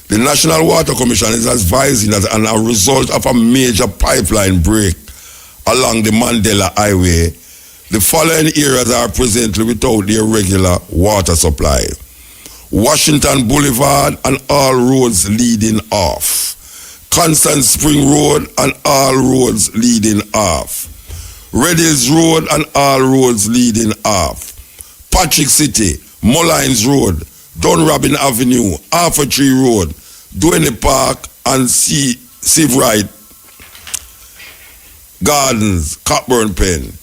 The National Water Commission is advising that as a result of a major pipeline break along the Mandela Highway, the following areas are presently without their regular water supply: Washington Boulevard and all roads leading off, Constant Spring Road and all roads leading off. Red Hills Road and all roads leading off. Patrick City, Mullines Road, Dunrabin Avenue, Arthur Tree Road, Duane Park and Seavright Gardens, Cockburn Pen.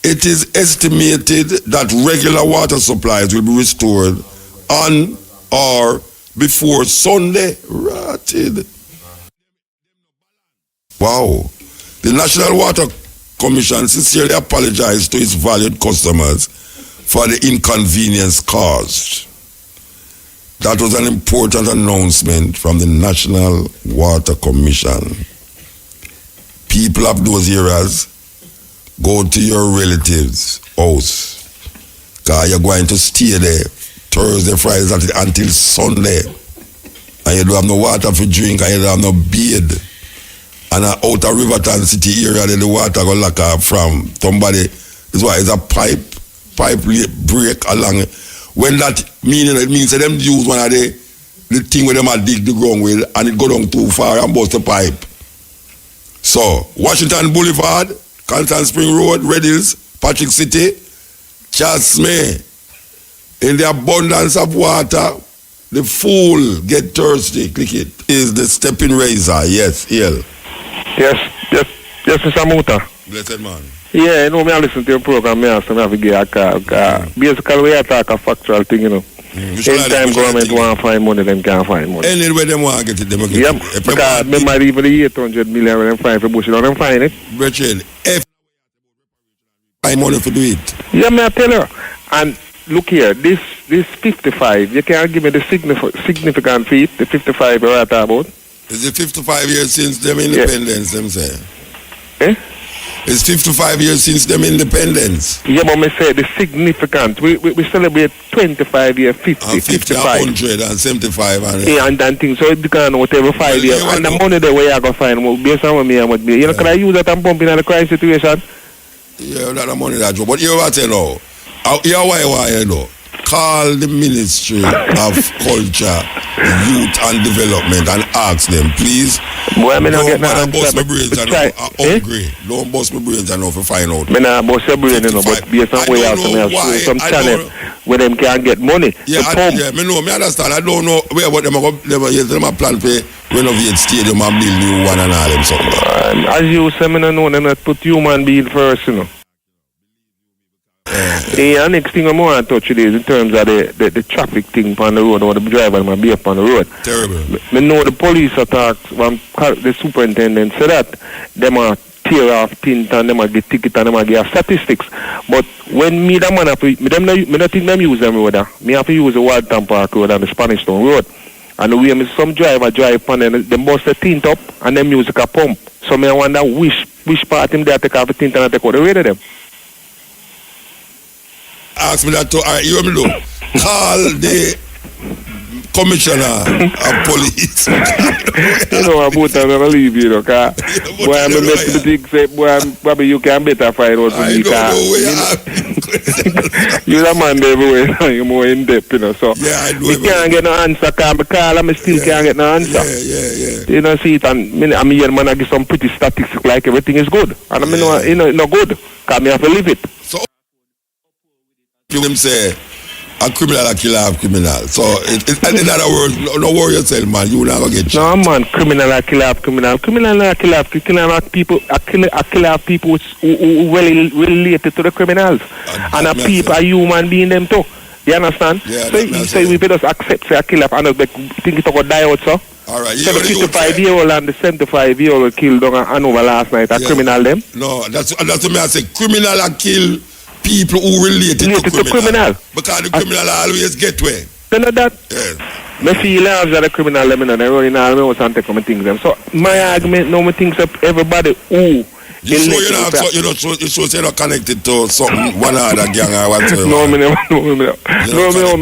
It is estimated that regular water supplies will be restored on or before Sunday. Rotted. Wow. The National Water Commission sincerely apologized to its valued customers for the inconvenience caused. That was an important announcement from the National Water Commission. People of those areas, go to your relatives' house, because you're going to stay there Thursday, Friday, Saturday until Sunday, and you don't have no water for drink, and you don't have no beard. And out of Riverton City area, the water go lock off from somebody. That's why it's a pipe break along. When that meaning, it means that them use one of the thing where them a dig the ground with, and it go down too far and bust the pipe. So, Washington Boulevard, Constant Spring Road, Red Hills, Patrick City, Chasme, in the abundance of water, the fool get thirsty. Click it. Is the stepping razor. Yes, Yes, Mr. Muta. Blessed man. Yeah, you know, I listen to your program, I have to get a car. Basically, we attack a factual thing, you know. Anytime government want to find money, them can't find money. Anyway, them want to get it, them get it. Yep, because they might even the 800 million when them find for Bush, you know, them find it. Brethren, if find money to do it. Yeah, I tell you. And look here, this 55, you can't give me the significant feat, the 55 you're talking about. Is it 55 years since them independence, them say? Eh? It's 55 years since them independence. Yeah, but I say the significant. We celebrate 25 years, 50, 55. 100 and 75. And, yeah, and things. So it can whatever 5 years. And the money the way I go find, based on what me and what me. You know, can I use that and pump in the crime situation? Yeah, that's the money that you. But you what you know? Why you know? Call the Ministry of Culture, Youth and Development and ask them, please. Boy, I don't bust my brains and I'm hungry. Don't bust my brains and to find out. I don't bust your brains, you know, but based on way out some channel where them can get money. Yeah, I understand. I don't know where what them are plan for renovate stadium and build new one and all them something. As you say, I don't know, them not put human being first, you know. Yeah, next thing I want to touch today is in terms of the traffic thing on the road, or the driver might be up on the road. Terrible. I know the police attacks, the superintendent said that them are tear off tint and them are get ticket and them are give statistics. But when me the man have to, me not think them use them road. Me have to use the Walton Park Road and the Spanish Town Road. And the way some driver drive on and them bust the tint up and them use a pump. So me I wonder which part him there take off the tint and take out the way to them. Ask me that too. All right, you want me to do? Call the commissioner of police. You know about that, I'm going to leave you, know, because boy, I'm going to think, say, boy, probably you can better find out for me, because you're a man everywhere, you're more in depth, you know, so yeah, we can't get no answer, because I call and I still can't get no answer. Yeah. You know, see it, and I mean, man, I give some pretty statistics like everything is good, and I mean, you know, it's not good, because I have to live it. So, them say a criminal a killer of criminal. So in other words, no worry yourself, man. You will never get shot. No, man, criminal a killer of criminal. Criminal a killer of criminal of people. A killer of people who really related to the criminals. And a people, a human being them too. You understand? Yeah, so we just accept say a killer and not think it's going to die out, so. All right. So the 55-year-old and the 75-year-old killed down Hanover last night. A criminal them? No, that's what I say. Criminal a kill people who related to criminal. Because the criminal always get way. You know that? Yes. I feel like the criminal them and they run in all my house and take my things them. So my argument now me thinks that everybody who you you're not connected to something one other gang or whatever. No, me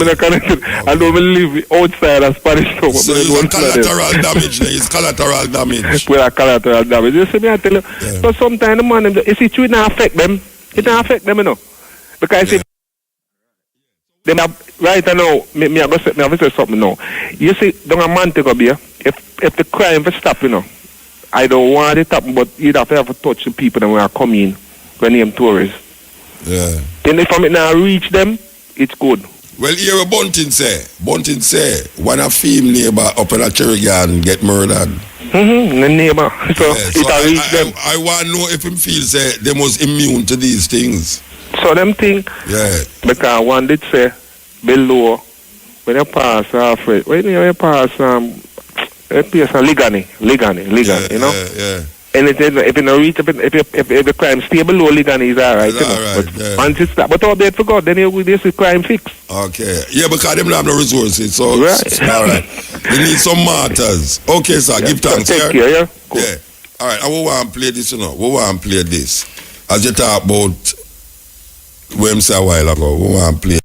not connected. I don't live outside of Spanish Town. So it's collateral damage there. It's collateral damage. Well, collateral damage. You see me I tell you. Yeah. So sometimes the man if it will not affect them, it don't affect them, you know. Because if them right now, me have to say something now. You see, don't a man take up here. If the crime will stop, you know, I don't want it happen, but you'd have to touch the people that will come in when they tourists. Yeah. Then if I now reach them, it's good. Well, here what Bunting say, one of female neighbor up in a cherry garden get murdered. The neighbor. So, yeah, so it reach them. I want to know if him feel say they was immune to these things. So them think, yeah. Because one did say below when you pass Alfred, when you pass Ligani, you know? Yeah. And if you don't reach, if the crime stay below Ligani is alright, you know. Right, but once it's that, but all they forgot, then you see crime fixed. Okay. Yeah, because them don't have no resources, so right. It's all right. They need some martyrs. Okay, sir, give thanks. Take care, yeah? Cool. Yeah. All right, I want to play this, you know. We want to play this. As you talk about what I said a while ago, we want to play.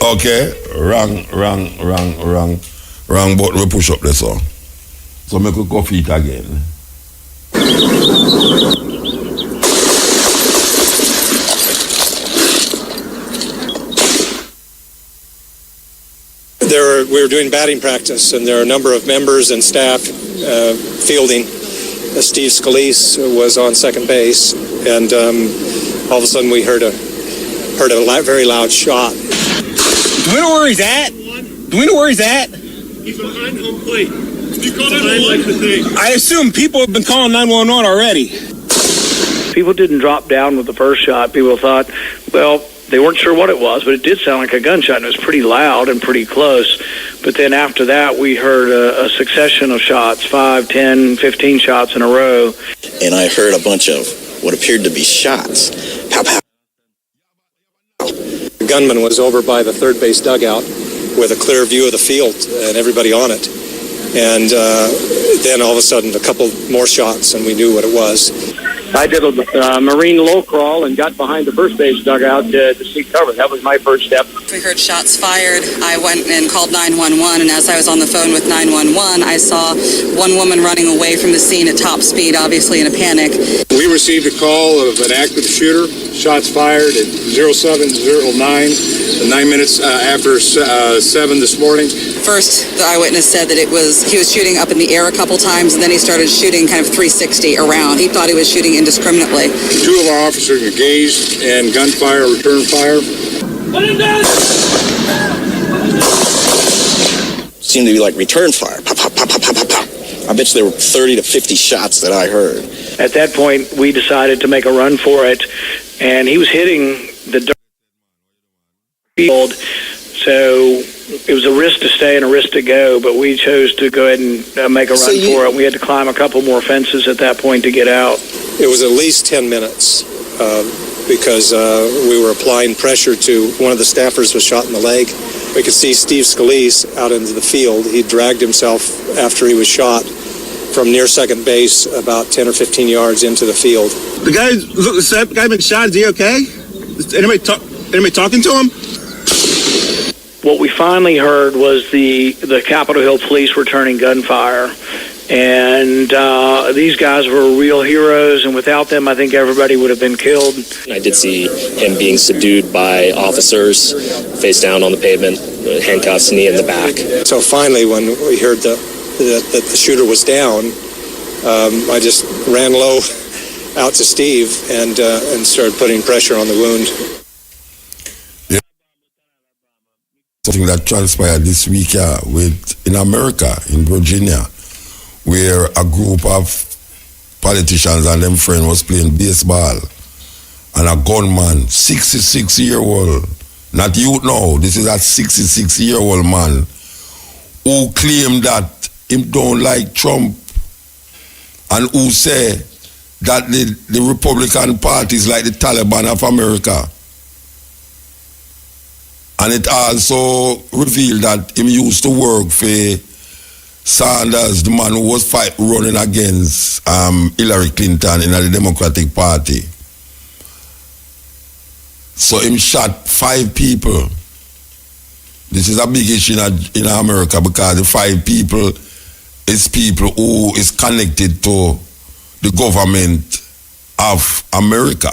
Okay, wrong button, we push up the song. So make a coffee it again. We were doing batting practice, and there are a number of members and staff fielding. Steve Scalise was on second base, and all of a sudden we heard a very loud shot. Do we know where he's at? He's behind home plate. You call 911? I assume people have been calling 911 already. People didn't drop down with the first shot. People thought, well, they weren't sure what it was, but it did sound like a gunshot, and it was pretty loud and pretty close. But then after that, we heard a succession of shots, 5, 10, 15 shots in a row. And I heard a bunch of what appeared to be shots. Pow, pow. The gunman was over by the third base dugout with a clear view of the field and everybody on it. And then all of a sudden, a couple more shots, and we knew what it was. I did a marine low crawl and got behind the first base dugout to seek cover. That was my first step. We heard shots fired. I went and called 911, and as I was on the phone with 911, I saw one woman running away from the scene at top speed, obviously in a panic. We received a call of an active shooter. Shots fired at 0709, 9 minutes after 7 this morning. First, the eyewitness said that he was shooting up in the air a couple times, and then he started shooting kind of 360 around. He thought he was shooting indiscriminately. 2 of our officers engaged in gunfire, return fire. Seemed to be like return fire. Pop, pop, pop, pop, pop, pop, pop. I bet you there were 30 to 50 shots that I heard. At that point, we decided to make a run for it, and he was hitting the field, so it was a risk to stay and a risk to go, but we chose to go ahead and make a run for it. We had to climb a couple more fences at that point to get out. It was at least 10 minutes because we were applying pressure to one of the staffers was shot in the leg. We could see Steve Scalise out into the field. He dragged himself after he was shot from near second base about 10 or 15 yards into the field. The guy been shot. Is he okay? Is anybody talking to him? What we finally heard was the Capitol Hill police returning gunfire. And these guys were real heroes, and without them, I think everybody would have been killed. I did see him being subdued by officers, face down on the pavement, handcuffs, knee in the back. So finally, when we heard that the shooter was down, I just ran low out to Steve and started putting pressure on the wound. Something that transpired this week in America, in Virginia, where a group of politicians and them friends was playing baseball, and a gunman, 66-year-old, not youth now, this is a 66-year-old man who claimed that him don't like Trump and who say that the Republican Party is like the Taliban of America. And it also revealed that him used to work for Sanders, the man who was running against Hillary Clinton in the Democratic Party. So him shot 5 people. This is a big issue in America because the 5 people is people who is connected to the government of America.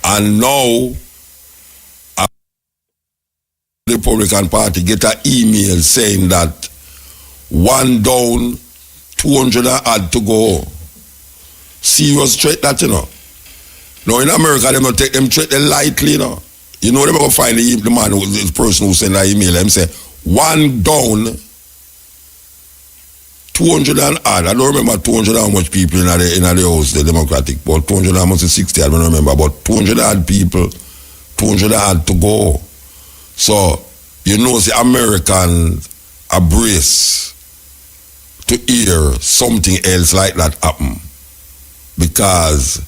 And now the Republican Party get an email saying that 1 down, 200 had to go. Serious threat that, you know. Now in America, they don't take them threat lightly, you know. You know, they're going to find the man, the person who sent that email, them say, 1 down, 200 and odd. I don't remember 200 how much people in the house, the Democratic, but 200 and almost 60, I don't remember, but 200 odd people, 200 had to go. So, you know, the Americans are brace to hear something else like that happen. Because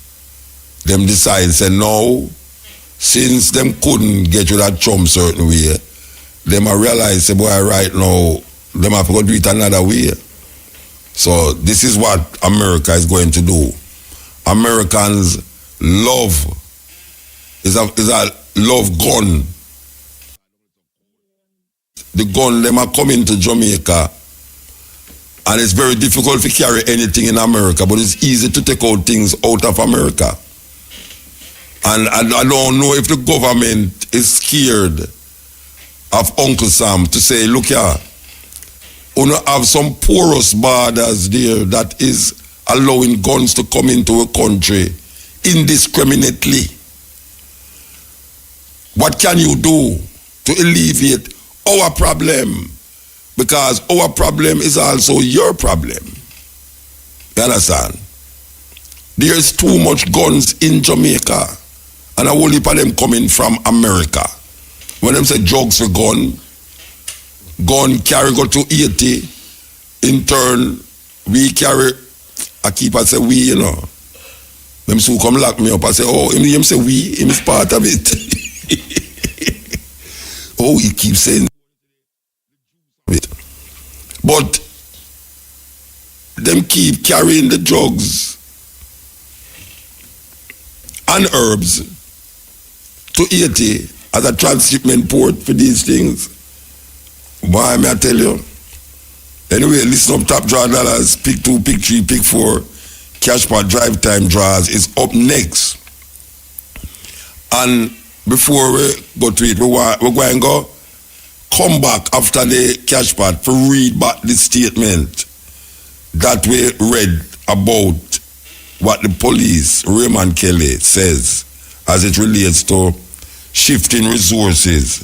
them decide, say, no, since them couldn't get you that Trump certain way, them a realize, say, boy, right now, them have to go do it another way. So this is what America is going to do. Americans love, is a love gun. The gun, them are coming to Jamaica, and it's very difficult to carry anything in America, but it's easy to take out things out of America. And I don't know if the government is scared of Uncle Sam to say, look here, we have some porous borders there that is allowing guns to come into a country indiscriminately. What can you do to alleviate our problem? Because our problem is also your problem. You understand? There's too much guns in Jamaica, and a whole heap of them coming from America. When them say drugs for gun carry go to 80. In turn, we carry, I keep I say we, you know. Them so come lock me up, I say, oh, him say we, him is part of it. Oh, he keeps saying it. But them keep carrying the drugs and herbs to 80 as a transshipment port for these things. Why may I tell you? Anyway, listen up, Top Draw Dollars, pick 2, pick 3, pick 4. Cash Pot Drive Time Draws is up next. And before we go to it, we're going to go come back after the Cash Pot to read back the statement that we read about what the police, Raymond Kelly, says as it relates to shifting resources.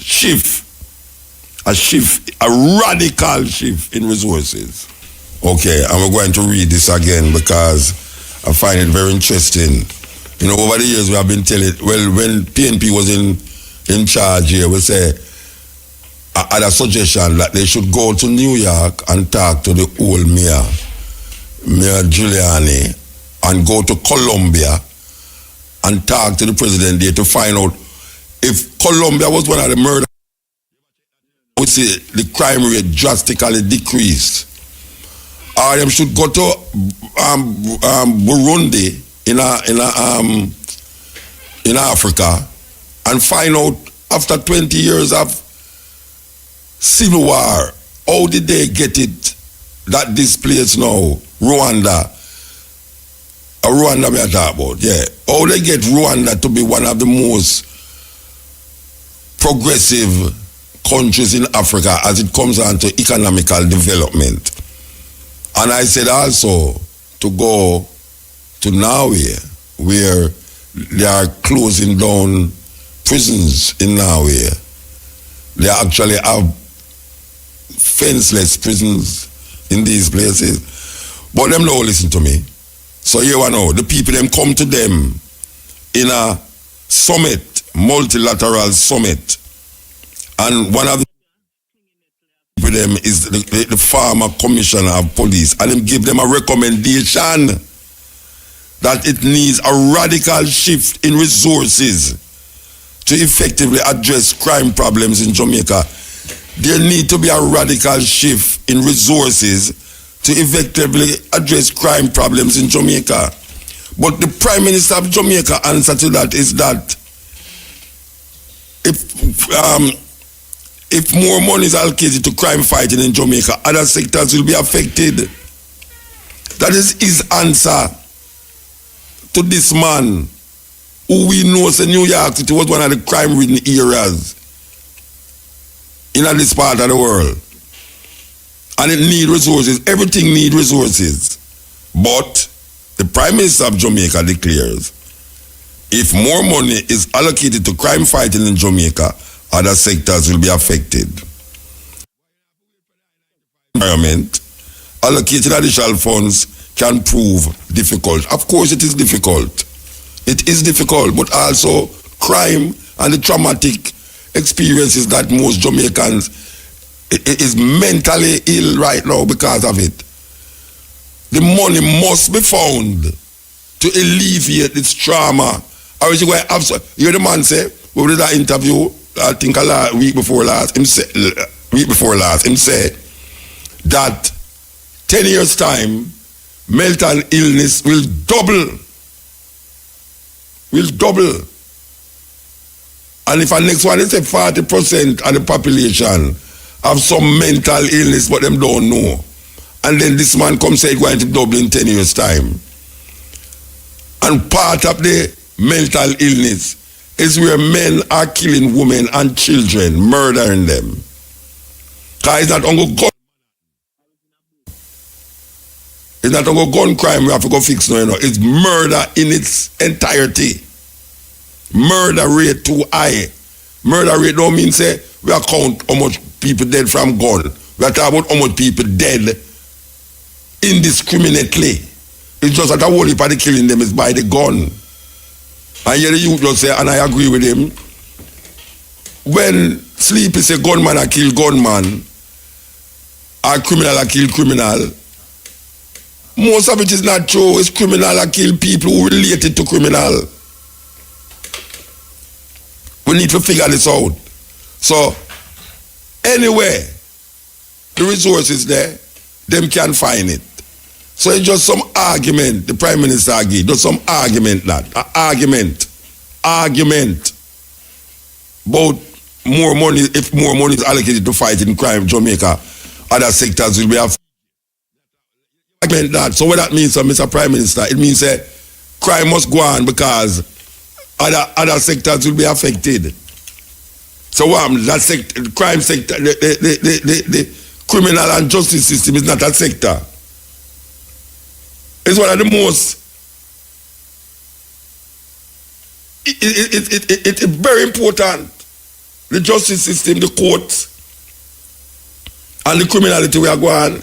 A radical shift in resources. Okay, and we're going to read this again because I find it very interesting. You know, over the years we have been telling, well, when PNP was in charge here, we say, I had a suggestion that they should go to New York and talk to the old mayor Giuliani, and go to Colombia and talk to the president there to find out if Colombia was one of the murder, we see the crime rate drastically decreased. Or them should go to Burundi in Africa and find out after 20 years of civil war, how did they get it that this place now, Rwanda we are talking about, yeah. How they get Rwanda to be one of the most progressive countries in Africa as it comes on to economical development. And I said also to go to Norway, where they are closing down prisons in Norway. They actually have fenceless prisons in these places. But them don't listen to me. So here I know, the people them come to them in a summit, multilateral summit. And one of the people them is the former commissioner of police. And them give them a recommendation that it needs a radical shift in resources to effectively address crime problems in Jamaica. There need to be a radical shift in resources to effectively address crime problems in Jamaica. But the Prime Minister of Jamaica answer to that is that if more money is allocated to crime fighting in Jamaica, other sectors will be affected. That is his answer to this man who we know in New York City was one of the crime-ridden areas. in this part of the world. And it needs resources. Everything needs resources. But the Prime Minister of Jamaica declares, if more money is allocated to crime fighting in Jamaica, other sectors will be affected. Environment, allocating additional funds can prove difficult. Of course it is difficult. It is difficult, but also crime and the traumatic experiences that most Jamaicans is mentally ill right now because of it. The money must be found to alleviate this trauma. Or is you going to have, you hear the man say, we did that interview, I think a week before last, him say that 10 years time, mental illness will double. And if our next one is say 40% of the population have some mental illness but them don't know. And then this man comes say it's going to double in 10 years time. And part of the mental illness is where men are killing women and children, murdering them. Because it's not only gun. It's not only gun crime we have to go fix now, you know. It's murder in its entirety. Murder rate too high. Murder rate don't mean say we account how much people dead from gun. We are talking about how much people dead indiscriminately. It's just that the whole heap of the killing them is by the gun. And here the youth just say, and I agree with him, when Sleepy say gunman a kill gunman, or criminal a kill criminal, most of it is not true. It's criminal a kill people who related to criminal. We need to figure this out. So, anyway, the resources there, them can find it. So it's just some argument, the Prime Minister argued, just some argument argument about more money, if more money is allocated to fighting crime in Jamaica, other sectors will be affected. That. So what that means, Mr. Prime Minister, it means that crime must go on because other sectors will be affected. So that crime sector, the criminal and justice system is not a sector. It's one of the most, it's very important. The justice system, the courts, and the criminality we are going,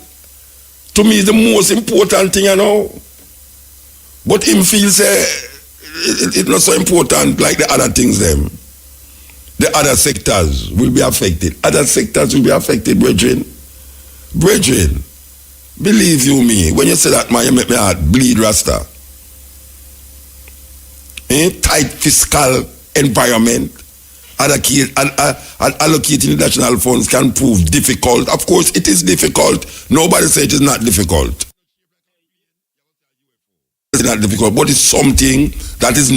to me, is the most important thing, you know. But him feels it's not so important like the other things, them. The other sectors will be affected. Other sectors will be affected, brethren. Brethren, believe you me, when you say that, man, you make my heart bleed, Rasta. Tight fiscal environment, allocating national funds can prove difficult. Of course, it is difficult. Nobody says it is not difficult. It's not difficult, but it's something that is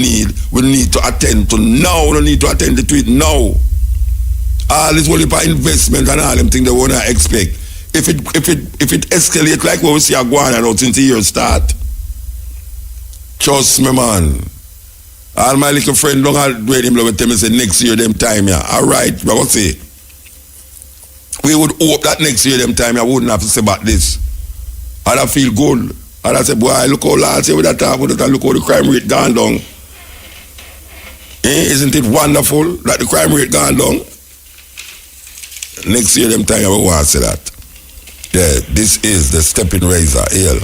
we need to attend to now. We need to attend to it now. All this whole investment and all them things they want to expect. If it escalates like what we see Aguana now since the year start, trust me, man. All my little friend don't have to him with them and say next year them time, yeah. All right, but what say? We would hope that next year them time I wouldn't have to say about this. And I feel good. And I say, boy, look how last year with that time, look how the crime rate gone down. Isn't it wonderful that the crime rate gone down? Next year them time I will want to say that. Yeah, this is the stepping razor, Hail.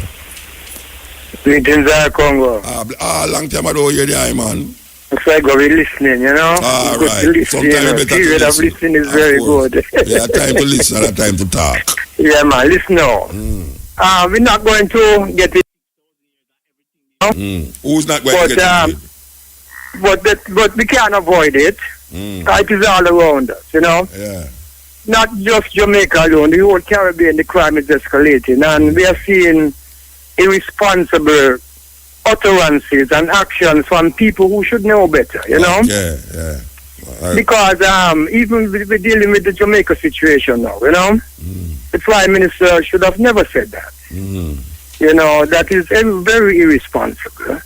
Greetings, Congo. Long time I don't hear the eye, man. Looks like we're listening, you know? All good right. to listen, Sometimes better period to of listening is very good. Yeah, time to listen and time to talk. Yeah, man, listen now. We're not going to get it. Who's not going to get it? But we can't avoid it. It is all around us, you know? Yeah. Not just Jamaica alone. The whole Caribbean, the crime is escalating. And we are seeing irresponsible utterances and actions from people who should know better, you know? Yeah. Because even we're dealing with the Jamaica situation now, you know? The Prime Minister should have never said that. You know, that is very irresponsible.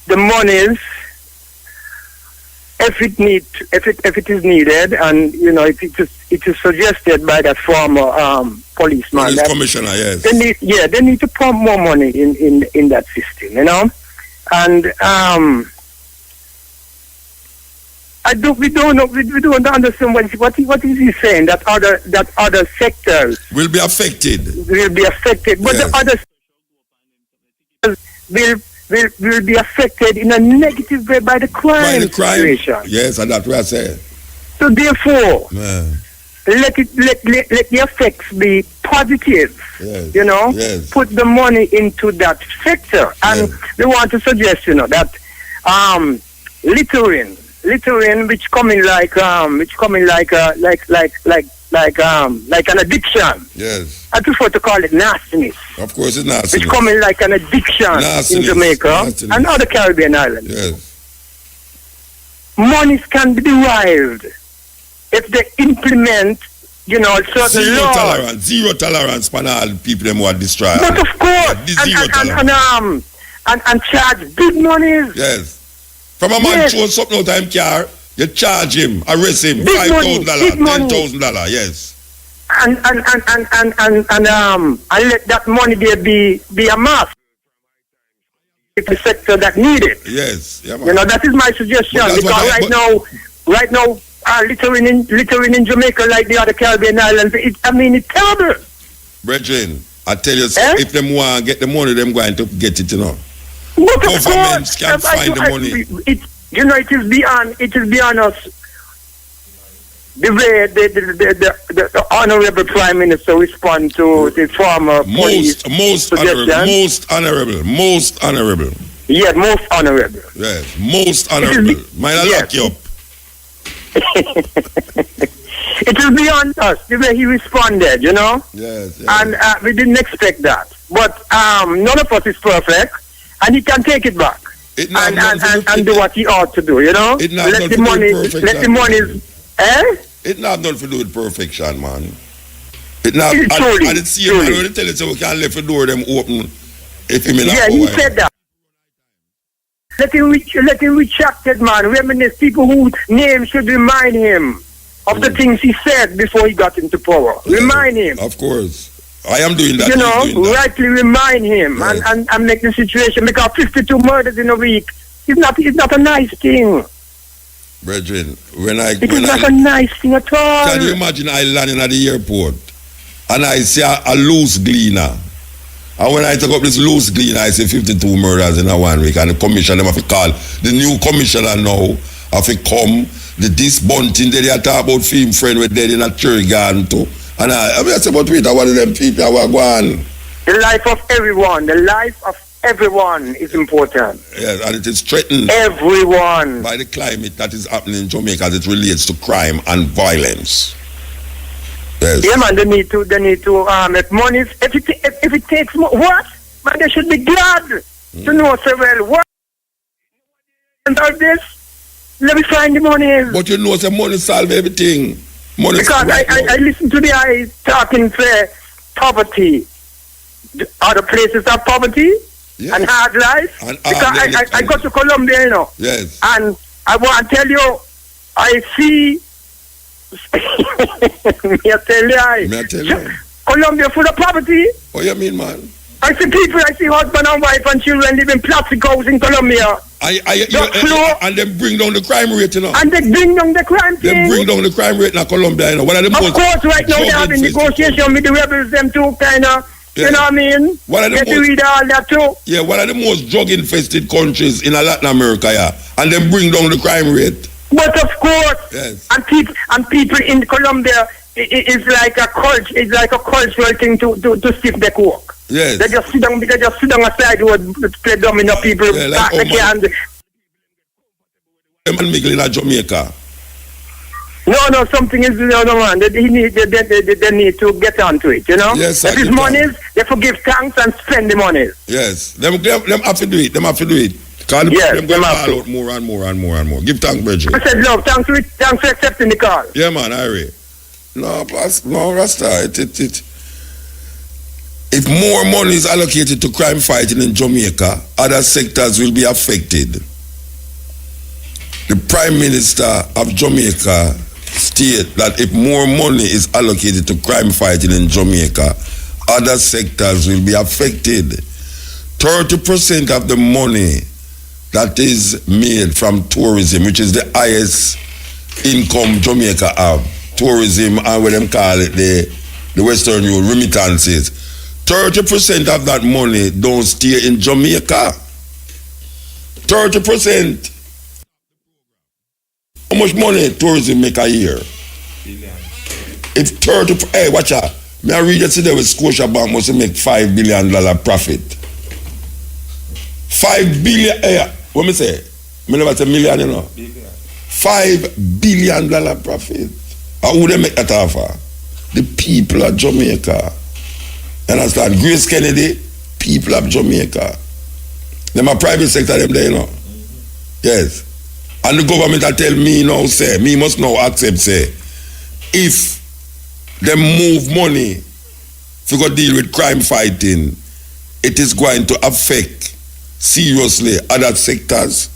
The monies if it is needed, and you know, it is suggested by that former policeman. Police commissioner, yes. They need to pump more money in that system, you know, and we don't understand what is he saying, that other sectors will be affected, but the other will be affected in a negative way by the crime situation. Yes, and that's what I said. So therefore, let the effects be positive. Yes. You know, put the money into that sector, and we want to suggest, you know, that littering, which coming like an addiction. Yes. I prefer to call it nastiness. Of course, it's nastiness. It's coming like an addiction in Jamaica and other Caribbean islands. Yes. Monies can be derived if they implement, you know, certain laws. Zero tolerance for all people who are destroyed. But of course, and charge big monies. Yes. From a man throws something out of him car, you charge him, arrest him, $5,000, $10,000, yes. And let that money there be a mass. It's the sector that need it. Yes. Yeah, you know, that is my suggestion, because right now, littering in Jamaica like the other Caribbean islands, it's terrible. Brethren, I tell you, if them want to get the money, them going to get it, you know. But governments can't find the money. It is beyond us. The way the honorable Prime Minister respond to the former police most honorable. Yeah, most honorable. Yes, most honorable. Might I lock you up? It is beyond us, the way he responded, you know? Yes. And we didn't expect that. But none of us is perfect, and he can take it back. And do what he ought to do, you know? Let the money. It not done for do with perfection, man. It not. Truly, I didn't see him. I don't tell you so we can't leave the door them open. If he he said that. Let him retracted, man. Reminisce people whose names should remind him of the things he said before he got into power. Remind him. Of course. I am doing that. You know, rightly remind him and make the situation, because 52 murders in a week is not a nice thing. Brethren, it is not a nice thing at all. Can you imagine I landing at the airport and I see a loose gleaner? And when I took up this loose gleaner, I see 52 murders in a 1 week, and the commissioner have to call the new commissioner now have to come. This bunting they are talking about film friend with dead in a cherry garden too. And I say, but wait, one of them people are going. The life of everyone is important. Yes, and it is threatened. Everyone. By the climate that is happening in Jamaica as it relates to crime and violence. Yes. Yeah, man, they need to make money. If it takes more, what? Man, they should be glad to know so well what. And all this, let me find the money. But you know, the money solve everything. Money because I listen to the guy talking for poverty. Other places have poverty and hard life. Because I go to Colombia, you know. Yes. And I want to tell you, I see. Me tell you. Colombia full of poverty. What you mean, man? I see husband and wife and children live in plastic houses in Colombia. And they bring down the crime rate, you know. And they bring down the crime rate. They bring down the crime rate in Colombia, you know. One of the of course, right now they have a negotiation with the rebels, them too, kind of. Yeah. You know what I mean? Get to read all that too. Yeah, one of the most drug-infested countries in Latin America, yeah. And they bring down the crime rate. But of course, yes. And people in Colombia, it's like a culture. It's like a cultural thing to stiff their work. Yes. They just sit down aside and play domino. People back again. Them in Jamaica. No, something is man. They need to get onto it. You know. Yes. If it's monies, they forgive thanks and spend the money. Yes. Them have to do it. Them have to do it. Call them out more and more and more and more. Give thanks, Bridget. I said, love, thanks for accepting the call. Yeah, man, No, Rasta, if more money is allocated to crime fighting in Jamaica, other sectors will be affected. the Prime Minister of Jamaica state that if more money is allocated to crime fighting in Jamaica, other sectors will be affected. 30% of the money that is made from tourism, which is the highest income Jamaica have, tourism and what them call it, the Western Union remittances, 30% of that money don't stay in Jamaica. 30%. How much money tourism make a year? If 30, hey, watch out. May I read it today with Scotiabank must make $5 billion profit. 5 billion, hey, what me say? Me never say million, you know. $5 billion profit. How would they make that offer? The people of Jamaica. Understand? Grace Kennedy, people of Jamaica. Them a private sector, them there, you know. Yes. And the government will tell me now, say, me must now accept, say, if they move money to go deal with crime fighting, it is going to affect seriously other sectors.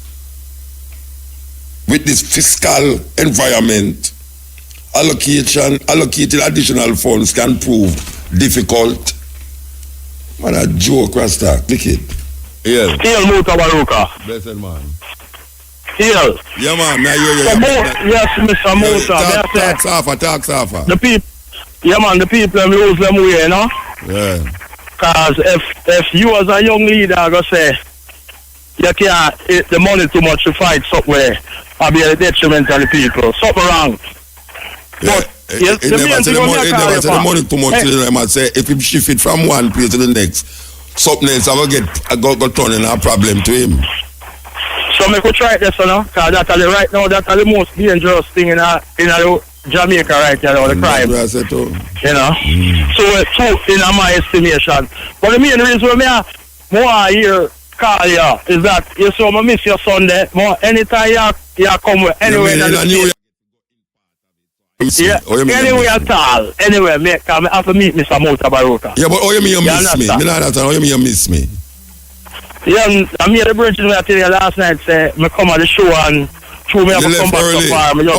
With this fiscal environment, allocating additional funds can prove difficult. Man, a joke, Rasta. Click it. Yes. Still Mutabaruka. Blessed man. Still. Yeah, man. May I hear you? Yes, Mr. Muta. Talk suffer. The people, yeah, man, the people them lose them way, you know? Yeah. Because if you as a young leader go say, you can't eat the money too much to fight somewhere, I'll be a detriment to the people. Something wrong. Yeah. But, yes, it never say the money too much. It might say if you shift it from one place to the next, something else I will get turn in a problem to him. So we could try this, you know, because that's right now, that's the most dangerous thing in Jamaica right now, the crime. You know? So in my estimation. But the main reason why I hear call you is that you saw me miss your Sunday. More anytime you come anywhere in the state. Yeah, anyway at all. Anyway, I have to meet Mr. Mutabaruka. Yeah, but how you mean you miss me? How you mean you miss me? Yeah, I made the bridge I tell you last night, say, I come at the show and through me have to come back so far. I left.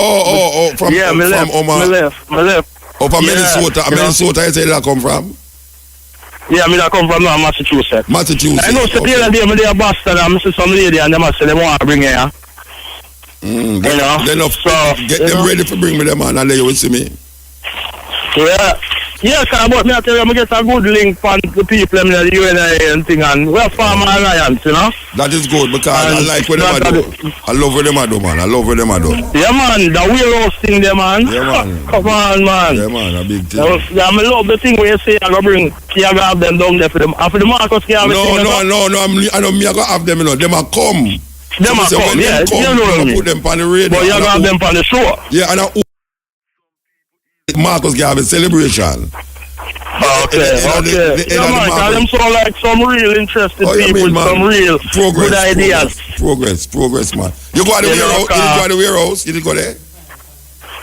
Oh, from Minnesota. Minnesota, you say that come from? Yeah, I come from Massachusetts. Massachusetts. I know, so the other day, I'm there in Boston, and I see some lady, and they say they want to bring her. You know? So, get them ready to bring me them on, and then you will see me. Yeah. Yes, but I tell you, I get a good link from the people in the UNA and thing, and we're Farmer Alliance, you know? That is good, because I like what them do. I love what them do, man. I love what them do. Yeah, man, the warehouse thing there, man. Yeah, man. Come on, man. Yeah, man, a big thing. I love the thing where you say, I'm going to bring, you have them down there for them. And for the Marcus, you have No, I know me, I go have them, you know. Them are come. Them are come, yeah. You know me. Put them on the radio. But you have them on the show. Yeah, and Marcus have a celebration. Okay. Yeah, man, because them sound like some real interested people with some real good ideas. Progress, man. You go to the warehouse? You didn't go there?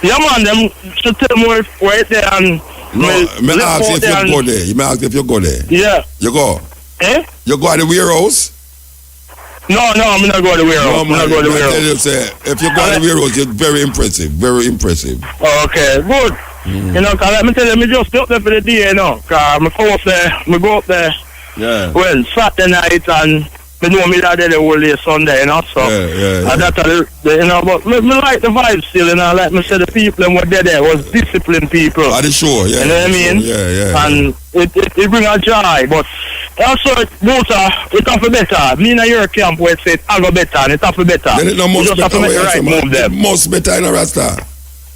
Yeah, man, them should tell me where there and... No, I ask if you go there. You may ask if you go there. Yeah. You go? Eh? You go to the warehouse? No, I'm not going to the warehouse. No, man, I tell you, say, if you go to the warehouse, you're very impressive. Okay, good. You know, because let me tell you, me just up there for the day, you know, because I go up there, yeah. Well, Saturday night, and I know me that day the whole day Sunday, you know, so, and that's, you know, but me like the vibe still, you know, like me say the people who were there was disciplined people. Are they sure, yeah. You know what I mean? Yeah. And it bring a joy, but also, it have to better. Me in your camp where it say it have to better, and it have to better. Then it no must just have to make the right move them. It must better in a Rasta.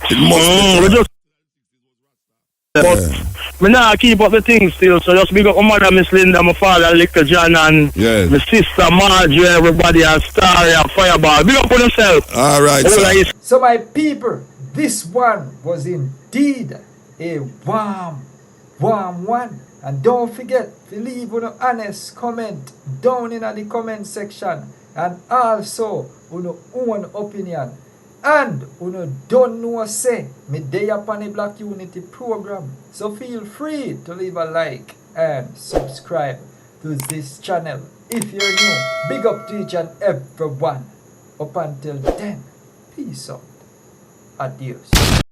It must better. But me now keep up the things still, so just big up my mother, Miss Linda, my father, Little John, and my sister, Marjorie, everybody, and Starry, and Fireball. Big up on yourself. All right, So my people, this one was indeed a warm one. And don't forget to leave an honest comment down in the comment section. And also, your own opinion. And you don't know say me day upon the Black Unity program. So feel free to leave a like and subscribe to this channel. If you're new, big up to each and everyone. Up until then, Peace out. Adios.